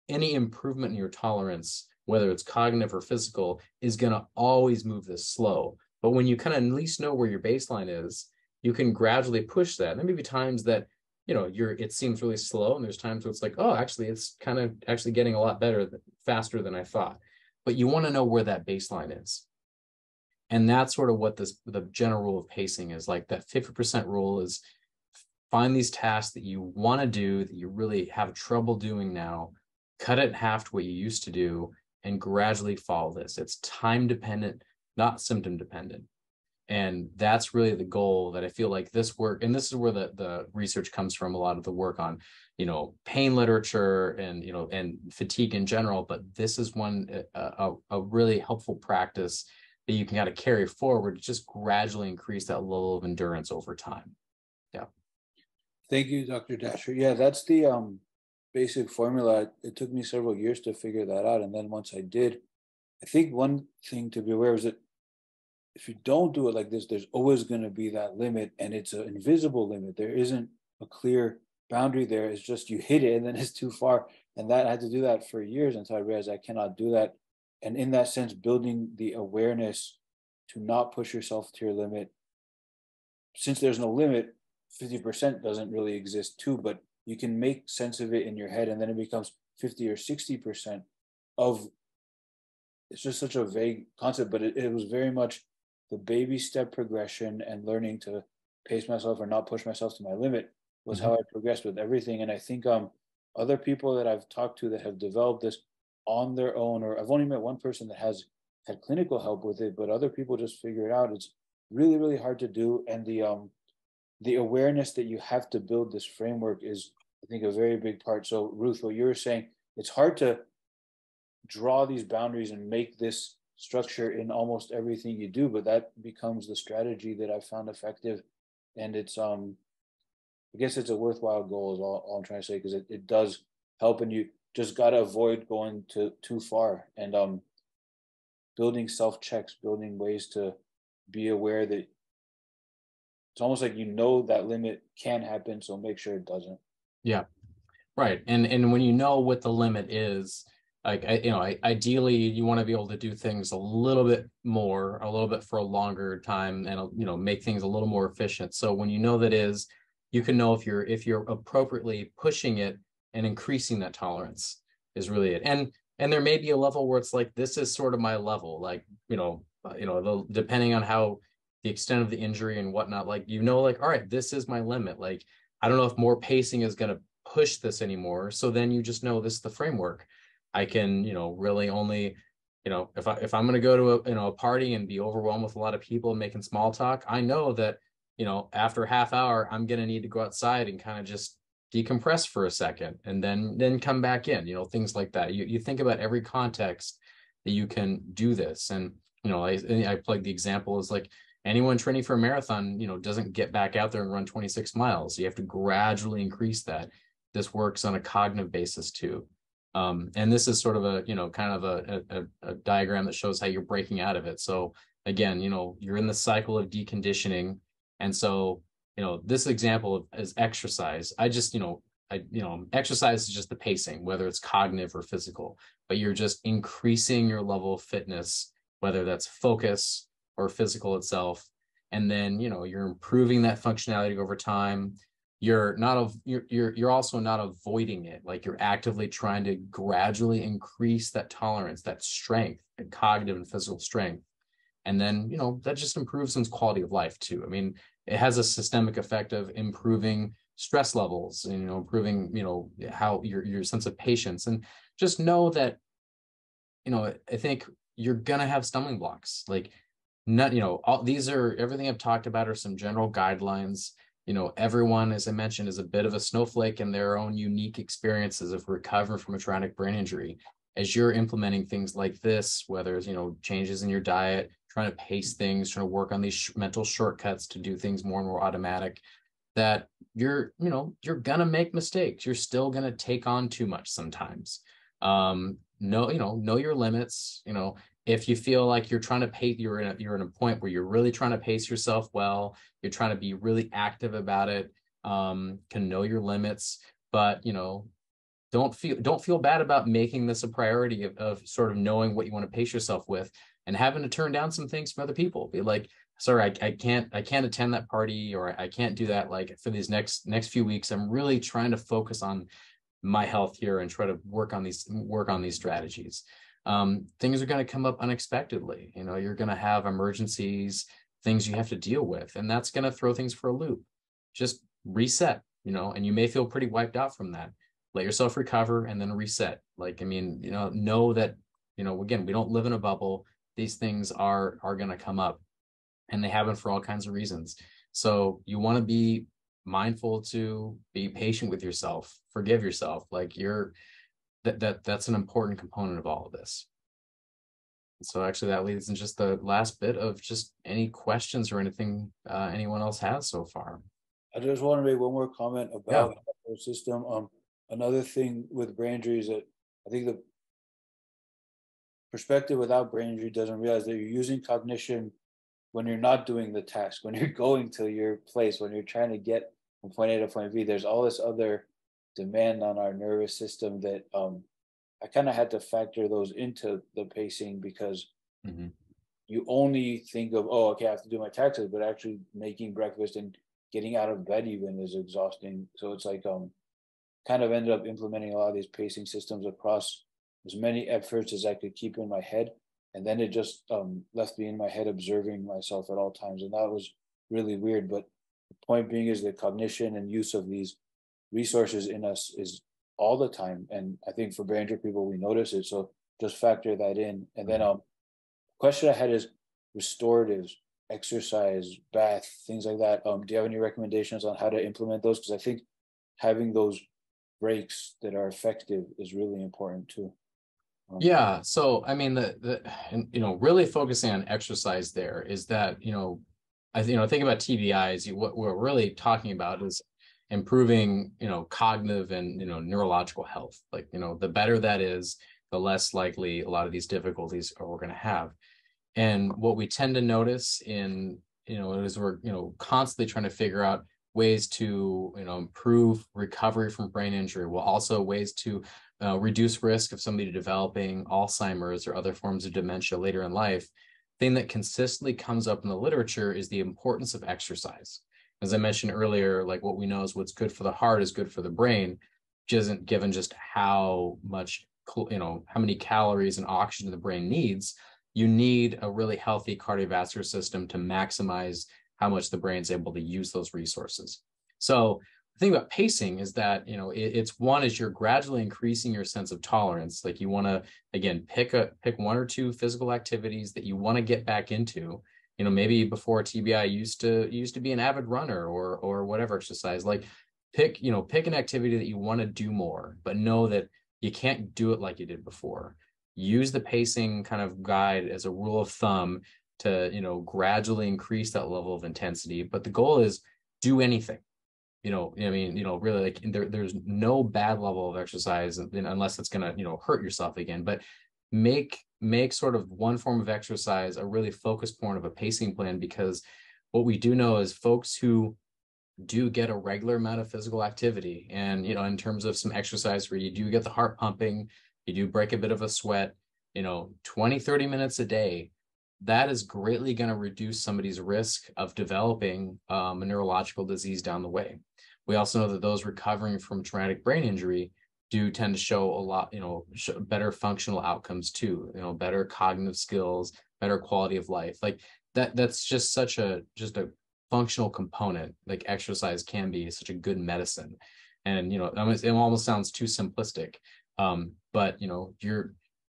any improvement in your tolerance, whether it's cognitive or physical, is going to always move this slow. But when you kind of at least know where your baseline is, you can gradually push that. There may be times that it seems really slow, and there's times where it's like, oh, actually, it's kind of actually getting a lot better, faster than I thought. But you want to know where that baseline is. And that's sort of what the general rule of pacing is. Like that 50% rule is find these tasks that you want to do, that you really have trouble doing now, cut it in half to what you used to do, and gradually follow this. It's time dependent, not symptom dependent. And that's really the goal that I feel like this work, and this is where the research comes from, a lot of the work on, pain literature and, and fatigue in general. But this is a really helpful practice that you can kind of carry forward to just gradually increase that level of endurance over time. Yeah. Thank you, Dr. Dasher. Yeah, that's the basic formula. It took me several years to figure that out. And then once I did, I think one thing to be aware is that if you don't do it like this, there's always going to be that limit, and it's an invisible limit. There isn't a clear boundary there. It's just you hit it and then it's too far. And I had to do that for years until I realized I cannot do that. And in that sense, building the awareness to not push yourself to your limit. Since there's no limit, 50% doesn't really exist too, but you can make sense of it in your head, and then it becomes 50 or 60% of, it's just such a vague concept, but it was very much the baby step progression, and learning to pace myself or not push myself to my limit was how I progressed with everything. And I think other people that I've talked to that have developed this on their own, or I've only met one person that has had clinical help with it, but other people just figure it out. It's really, really hard to do. And the awareness that you have to build this framework is, I think, a very big part. So Ruth, what you were saying, it's hard to draw these boundaries and make this structure in almost everything you do, but that becomes the strategy that I've found effective. And it's I guess it's a worthwhile goal is all I'm trying to say, because it does help, and you just got to avoid going too far, and building self-checks, building ways to be aware that it's almost like that limit can happen, so make sure it doesn't. Yeah, right. And when you know what the limit is, like, ideally you want to be able to do things a little bit for a longer time, and make things a little more efficient. So when you know that is, you can know if you're appropriately pushing it and increasing that tolerance is really it. And there may be a level where it's like, this is sort of my level, like, depending on how the extent of the injury and whatnot, like, like, all right, this is my limit. Like, I don't know if more pacing is going to push this anymore. So then you just know this is the framework. I can, really only, if I'm going to go to a party and be overwhelmed with a lot of people making small talk, I know that, after a half hour, I'm going to need to go outside and kind of just decompress for a second and then come back in, things like that. You think about every context that you can do this. And, I played the example is like, anyone training for a marathon, doesn't get back out there and run 26 miles. You have to gradually increase that. This works on a cognitive basis too. And this is sort of a, kind of a diagram that shows how you're breaking out of it. So again, you're in the cycle of deconditioning. And so, this example is exercise. I just, exercise is just the pacing, whether it's cognitive or physical, but you're just increasing your level of fitness, whether that's focus or physical itself. And then, you're improving that functionality over time. You're also not avoiding it. Like, you're actively trying to gradually increase that tolerance, that strength, and cognitive and physical strength. And then, that just improves one's quality of life too. I mean, it has a systemic effect of improving stress levels and, improving, how your sense of patience. And just know that, I think you're going to have stumbling blocks. Like, not, everything I've talked about are some general guidelines. Everyone, as I mentioned, is a bit of a snowflake in their own unique experiences of recovering from a traumatic brain injury. As you're implementing things like this, whether it's, changes in your diet, trying to pace things, trying to work on these mental shortcuts to do things more and more automatic, that you're gonna make mistakes. You're still gonna take on too much sometimes. Know your limits. If you feel like you're trying to pace, you're in a point where you're really trying to pace yourself well, you're trying to be really active about it, can know your limits, but don't feel bad about making this a priority of sort of knowing what you want to pace yourself with, and having to turn down some things from other people. Be like, sorry, I can't attend that party, or I can't do that. Like, for these next few weeks, I'm really trying to focus on my health here and try to work on these strategies. Things are going to come up unexpectedly. You're going to have emergencies, things you have to deal with, and that's going to throw things for a loop. Just reset, and you may feel pretty wiped out from that. Let yourself recover and then reset. Like, know that, again, we don't live in a bubble. These things are going to come up, and they happen for all kinds of reasons. So you want to be mindful to be patient with yourself, forgive yourself. Like, that's an important component of all of this. So actually that leads in just the last bit of just any questions or anything anyone else has so far. I just want to make one more comment about the system. Another thing with brain injury is that I think the perspective without brain injury doesn't realize that you're using cognition when you're not doing the task, when you're going to your place, when you're trying to get from point A to point B. There's all this other demand on our nervous system that I kind of had to factor those into the pacing, because you only think of, oh, okay, I have to do my taxes, but actually making breakfast and getting out of bed even is exhausting. So it's like kind of ended up implementing a lot of these pacing systems across as many efforts as I could keep in my head. And then it just left me in my head observing myself at all times. And that was really weird. But the point being is that cognition and use of these resources in us is all the time. And I think for brain injury people, we notice it. So just factor that in. And then the question I had is restoratives, exercise, bath, things like that. Do you have any recommendations on how to implement those? Because I think having those breaks that are effective is really important too. Yeah. So, I mean, really focusing on exercise there is that, think about TBIs, what we're really talking about is improving, cognitive and, neurological health. Like, the better that is, the less likely a lot of these difficulties we're going to have. And what we tend to notice is we're, constantly trying to figure out ways to, improve recovery from brain injury, while also ways to reduce risk of somebody developing Alzheimer's or other forms of dementia later in life. Thing that consistently comes up in the literature is the importance of exercise. As I mentioned earlier, like, what we know is what's good for the heart is good for the brain, which isn't given just how much, how many calories and oxygen the brain needs. You need a really healthy cardiovascular system to maximize how much the brain's able to use those resources. So the thing about pacing is that, it's one is you're gradually increasing your sense of tolerance. Like, you want to, again, pick one or two physical activities that you want to get back into. Maybe before TBI used to be an avid runner or whatever exercise. Like, pick an activity that you want to do more, but know that you can't do it like you did before. Use the pacing kind of guide as a rule of thumb to, gradually increase that level of intensity. But the goal is do anything. Really, like, there's no bad level of exercise unless it's going to, hurt yourself again. But make sort of one form of exercise a really focused point of a pacing plan, because what we do know is folks who do get a regular amount of physical activity. And, in terms of some exercise where you do get the heart pumping, you do break a bit of a sweat, 20, 30 minutes a day, that is greatly going to reduce somebody's risk of developing a neurological disease down the way. We also know that those recovering from traumatic brain injury do tend to show a lot, better functional outcomes too, better cognitive skills, better quality of life. Like that's just such a functional component. Like exercise can be such a good medicine. And, it almost sounds too simplistic. But,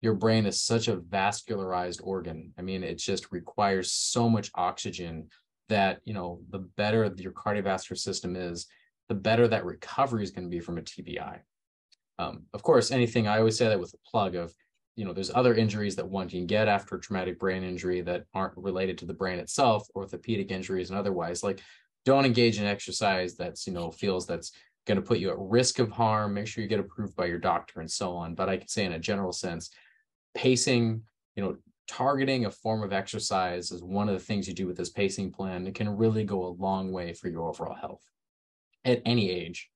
your brain is such a vascularized organ. I mean, it just requires so much oxygen that, the better your cardiovascular system is, the better that recovery is going to be from a TBI. Of course, anything, I always say that with a plug of, there's other injuries that one can get after traumatic brain injury that aren't related to the brain itself, orthopedic injuries and otherwise. Like, don't engage in exercise that's, feels that's going to put you at risk of harm. Make sure you get approved by your doctor and so on. But I can say in a general sense, pacing, targeting a form of exercise is one of the things you do with this pacing plan. It can really go a long way for your overall health at any age.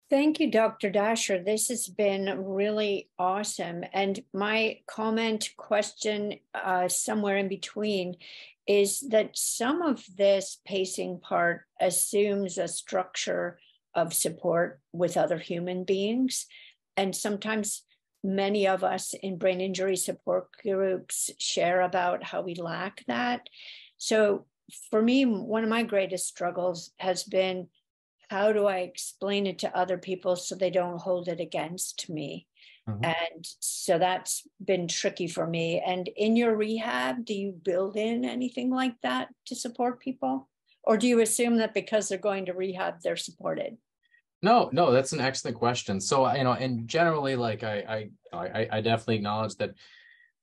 Thank you, Dr. Dasher. This has been really awesome. And my comment, question, somewhere in between is that some of this pacing part assumes a structure of support with other human beings. And sometimes many of us in brain injury support groups share about how we lack that. So for me, one of my greatest struggles has been, how do I explain it to other people so they don't hold it against me? Mm-hmm. And so that's been tricky for me. And in your rehab, do you build in anything like that to support people? Or do you assume that because they're going to rehab, they're supported? No, that's an excellent question. So, and generally, like I definitely acknowledge that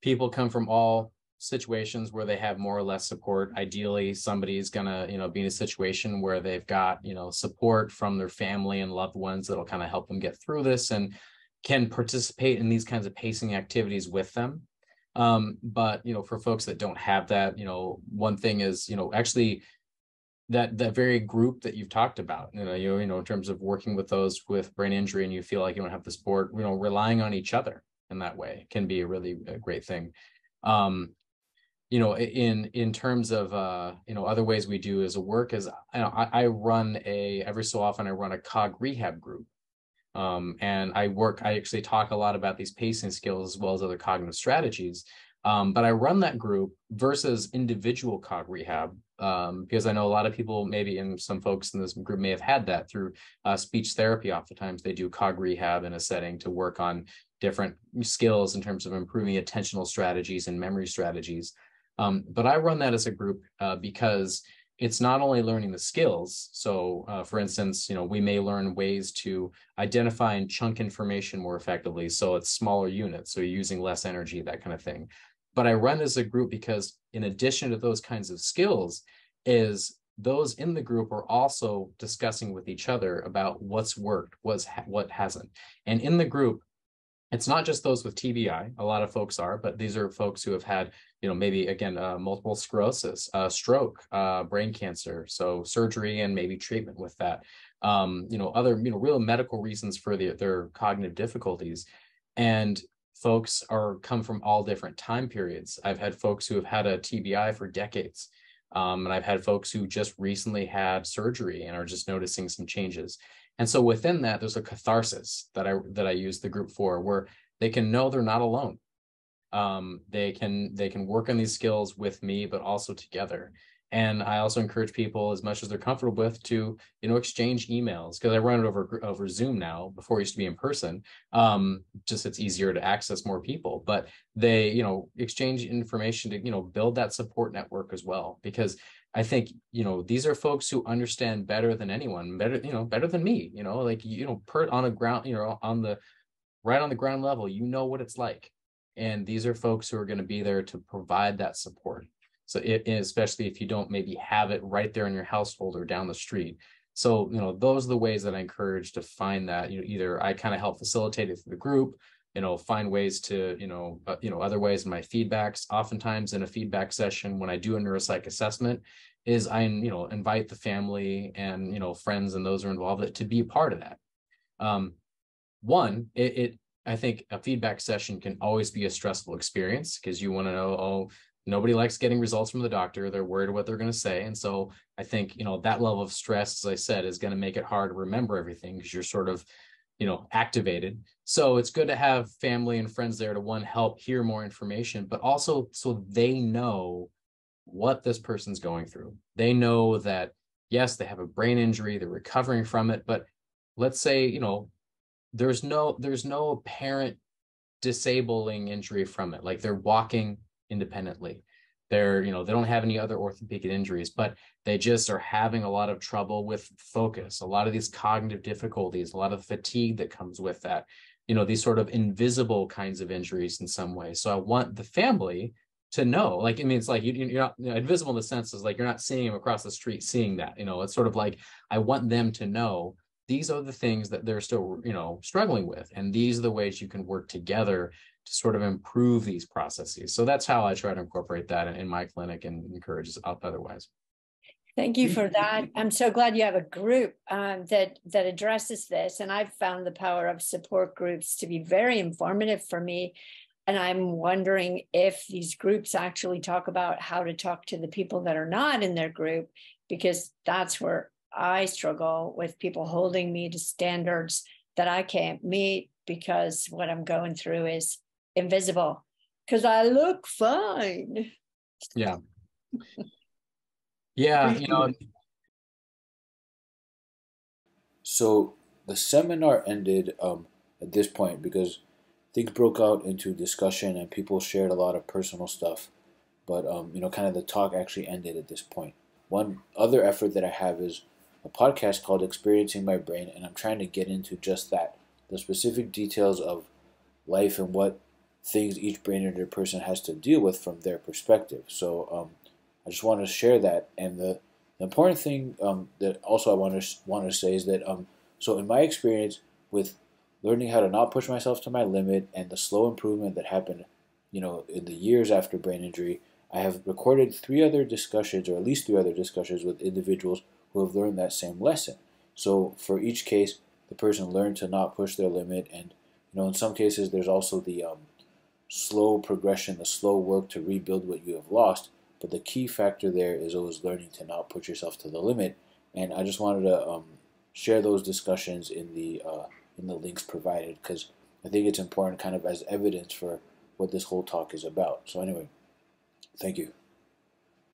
people come from all situations where they have more or less support. Ideally, somebody's gonna, be in a situation where they've got, support from their family and loved ones that'll kind of help them get through this and can participate in these kinds of pacing activities with them. But, for folks that don't have that, one thing is, actually that very group that you've talked about, in terms of working with those with brain injury and you feel like you don't have the support, relying on each other in that way can be a great thing. In terms of, other ways we do as a work is, I run every so often I run a cog rehab group. And I actually talk a lot about these pacing skills as well as other cognitive strategies. But I run that group versus individual cog rehab, because I know a lot of people, maybe in some folks in this group may have had that through speech therapy. Oftentimes they do cog rehab in a setting to work on different skills in terms of improving attentional strategies and memory strategies. But I run that as a group because it's not only learning the skills. So for instance, we may learn ways to identify and chunk information more effectively. So it's smaller units. So you're using less energy, that kind of thing. But I run as a group because in addition to those kinds of skills, is those in the group are also discussing with each other about what's worked, what hasn't. And in the group, it's not just those with TBI. A lot of folks are, but these are folks who have had, maybe again, multiple sclerosis, stroke, brain cancer, so surgery and maybe treatment with that. Other, real medical reasons for their cognitive difficulties. And folks come from all different time periods. I've had folks who have had a TBI for decades. And I've had folks who just recently had surgery and are just noticing some changes. And so within that, there's a catharsis that I use the group for, where they can know they're not alone. They can work on these skills with me, but also together. And I also encourage people, as much as they're comfortable with, to exchange emails, because I run it over Zoom now. Before it used to be in person. Just it's easier to access more people, but they exchange information to build that support network as well. Because I think these are folks who understand better than anyone, better than me. On a ground, right on the ground level, what it's like. And these are folks who are going to be there to provide that support. So especially if you don't maybe have it right there in your household or down the street. So, those are the ways that I encourage to find that, either I kind of help facilitate it through the group, find ways to, other ways in my feedbacks. Oftentimes in a feedback session, when I do a neuropsych assessment, is I, invite the family and, friends and those who are involved to be a part of that. I think a feedback session can always be a stressful experience because you want to know, oh, nobody likes getting results from the doctor. They're worried what they're going to say. And so I think, that level of stress, as I said, is going to make it hard to remember everything because you're sort of, activated. So it's good to have family and friends there to, one, help hear more information, but also so they know what this person's going through. They know that, yes, they have a brain injury, they're recovering from it, but let's say, there's no apparent disabling injury from it. Like they're walking independently. They're, they don't have any other orthopedic injuries, but they just are having a lot of trouble with focus, a lot of these cognitive difficulties, a lot of fatigue that comes with that, these sort of invisible kinds of injuries in some way. So I want the family to know, like, it's like you're not, invisible in the sense is like you're not seeing them across the street, seeing that, it's sort of like I want them to know these are the things that they're still, struggling with. And these are the ways you can work together to sort of improve these processes. So that's how I try to incorporate that in my clinic and encourage otherwise. Thank you for that. I'm so glad you have a group that addresses this. And I've found the power of support groups to be very informative for me. And I'm wondering if these groups actually talk about how to talk to the people that are not in their group, because that's where I struggle with people holding me to standards that I can't meet because what I'm going through is invisible because I look fine. Yeah. Yeah. So the seminar ended at this point because things broke out into discussion and people shared a lot of personal stuff. But, kind of the talk actually ended at this point. One other effort that I have is a podcast called Experiencing My Brain, and I'm trying to get into just that, the specific details of life and what things each brain injured person has to deal with from their perspective. So I just want to share that. And the important thing that also I want to say is that so in my experience with learning how to not push myself to my limit and the slow improvement that happened, in the years after brain injury, I have recorded 3 other discussions, or at least 3 other discussions with individuals who have learned that same lesson. So for each case, the person learned to not push their limit, and in some cases there's also the slow progression, the slow work to rebuild what you have lost. But the key factor there is always learning to not push yourself to the limit. And I just wanted to share those discussions in the links provided because I think it's important, kind of as evidence for what this whole talk is about. So anyway, thank you.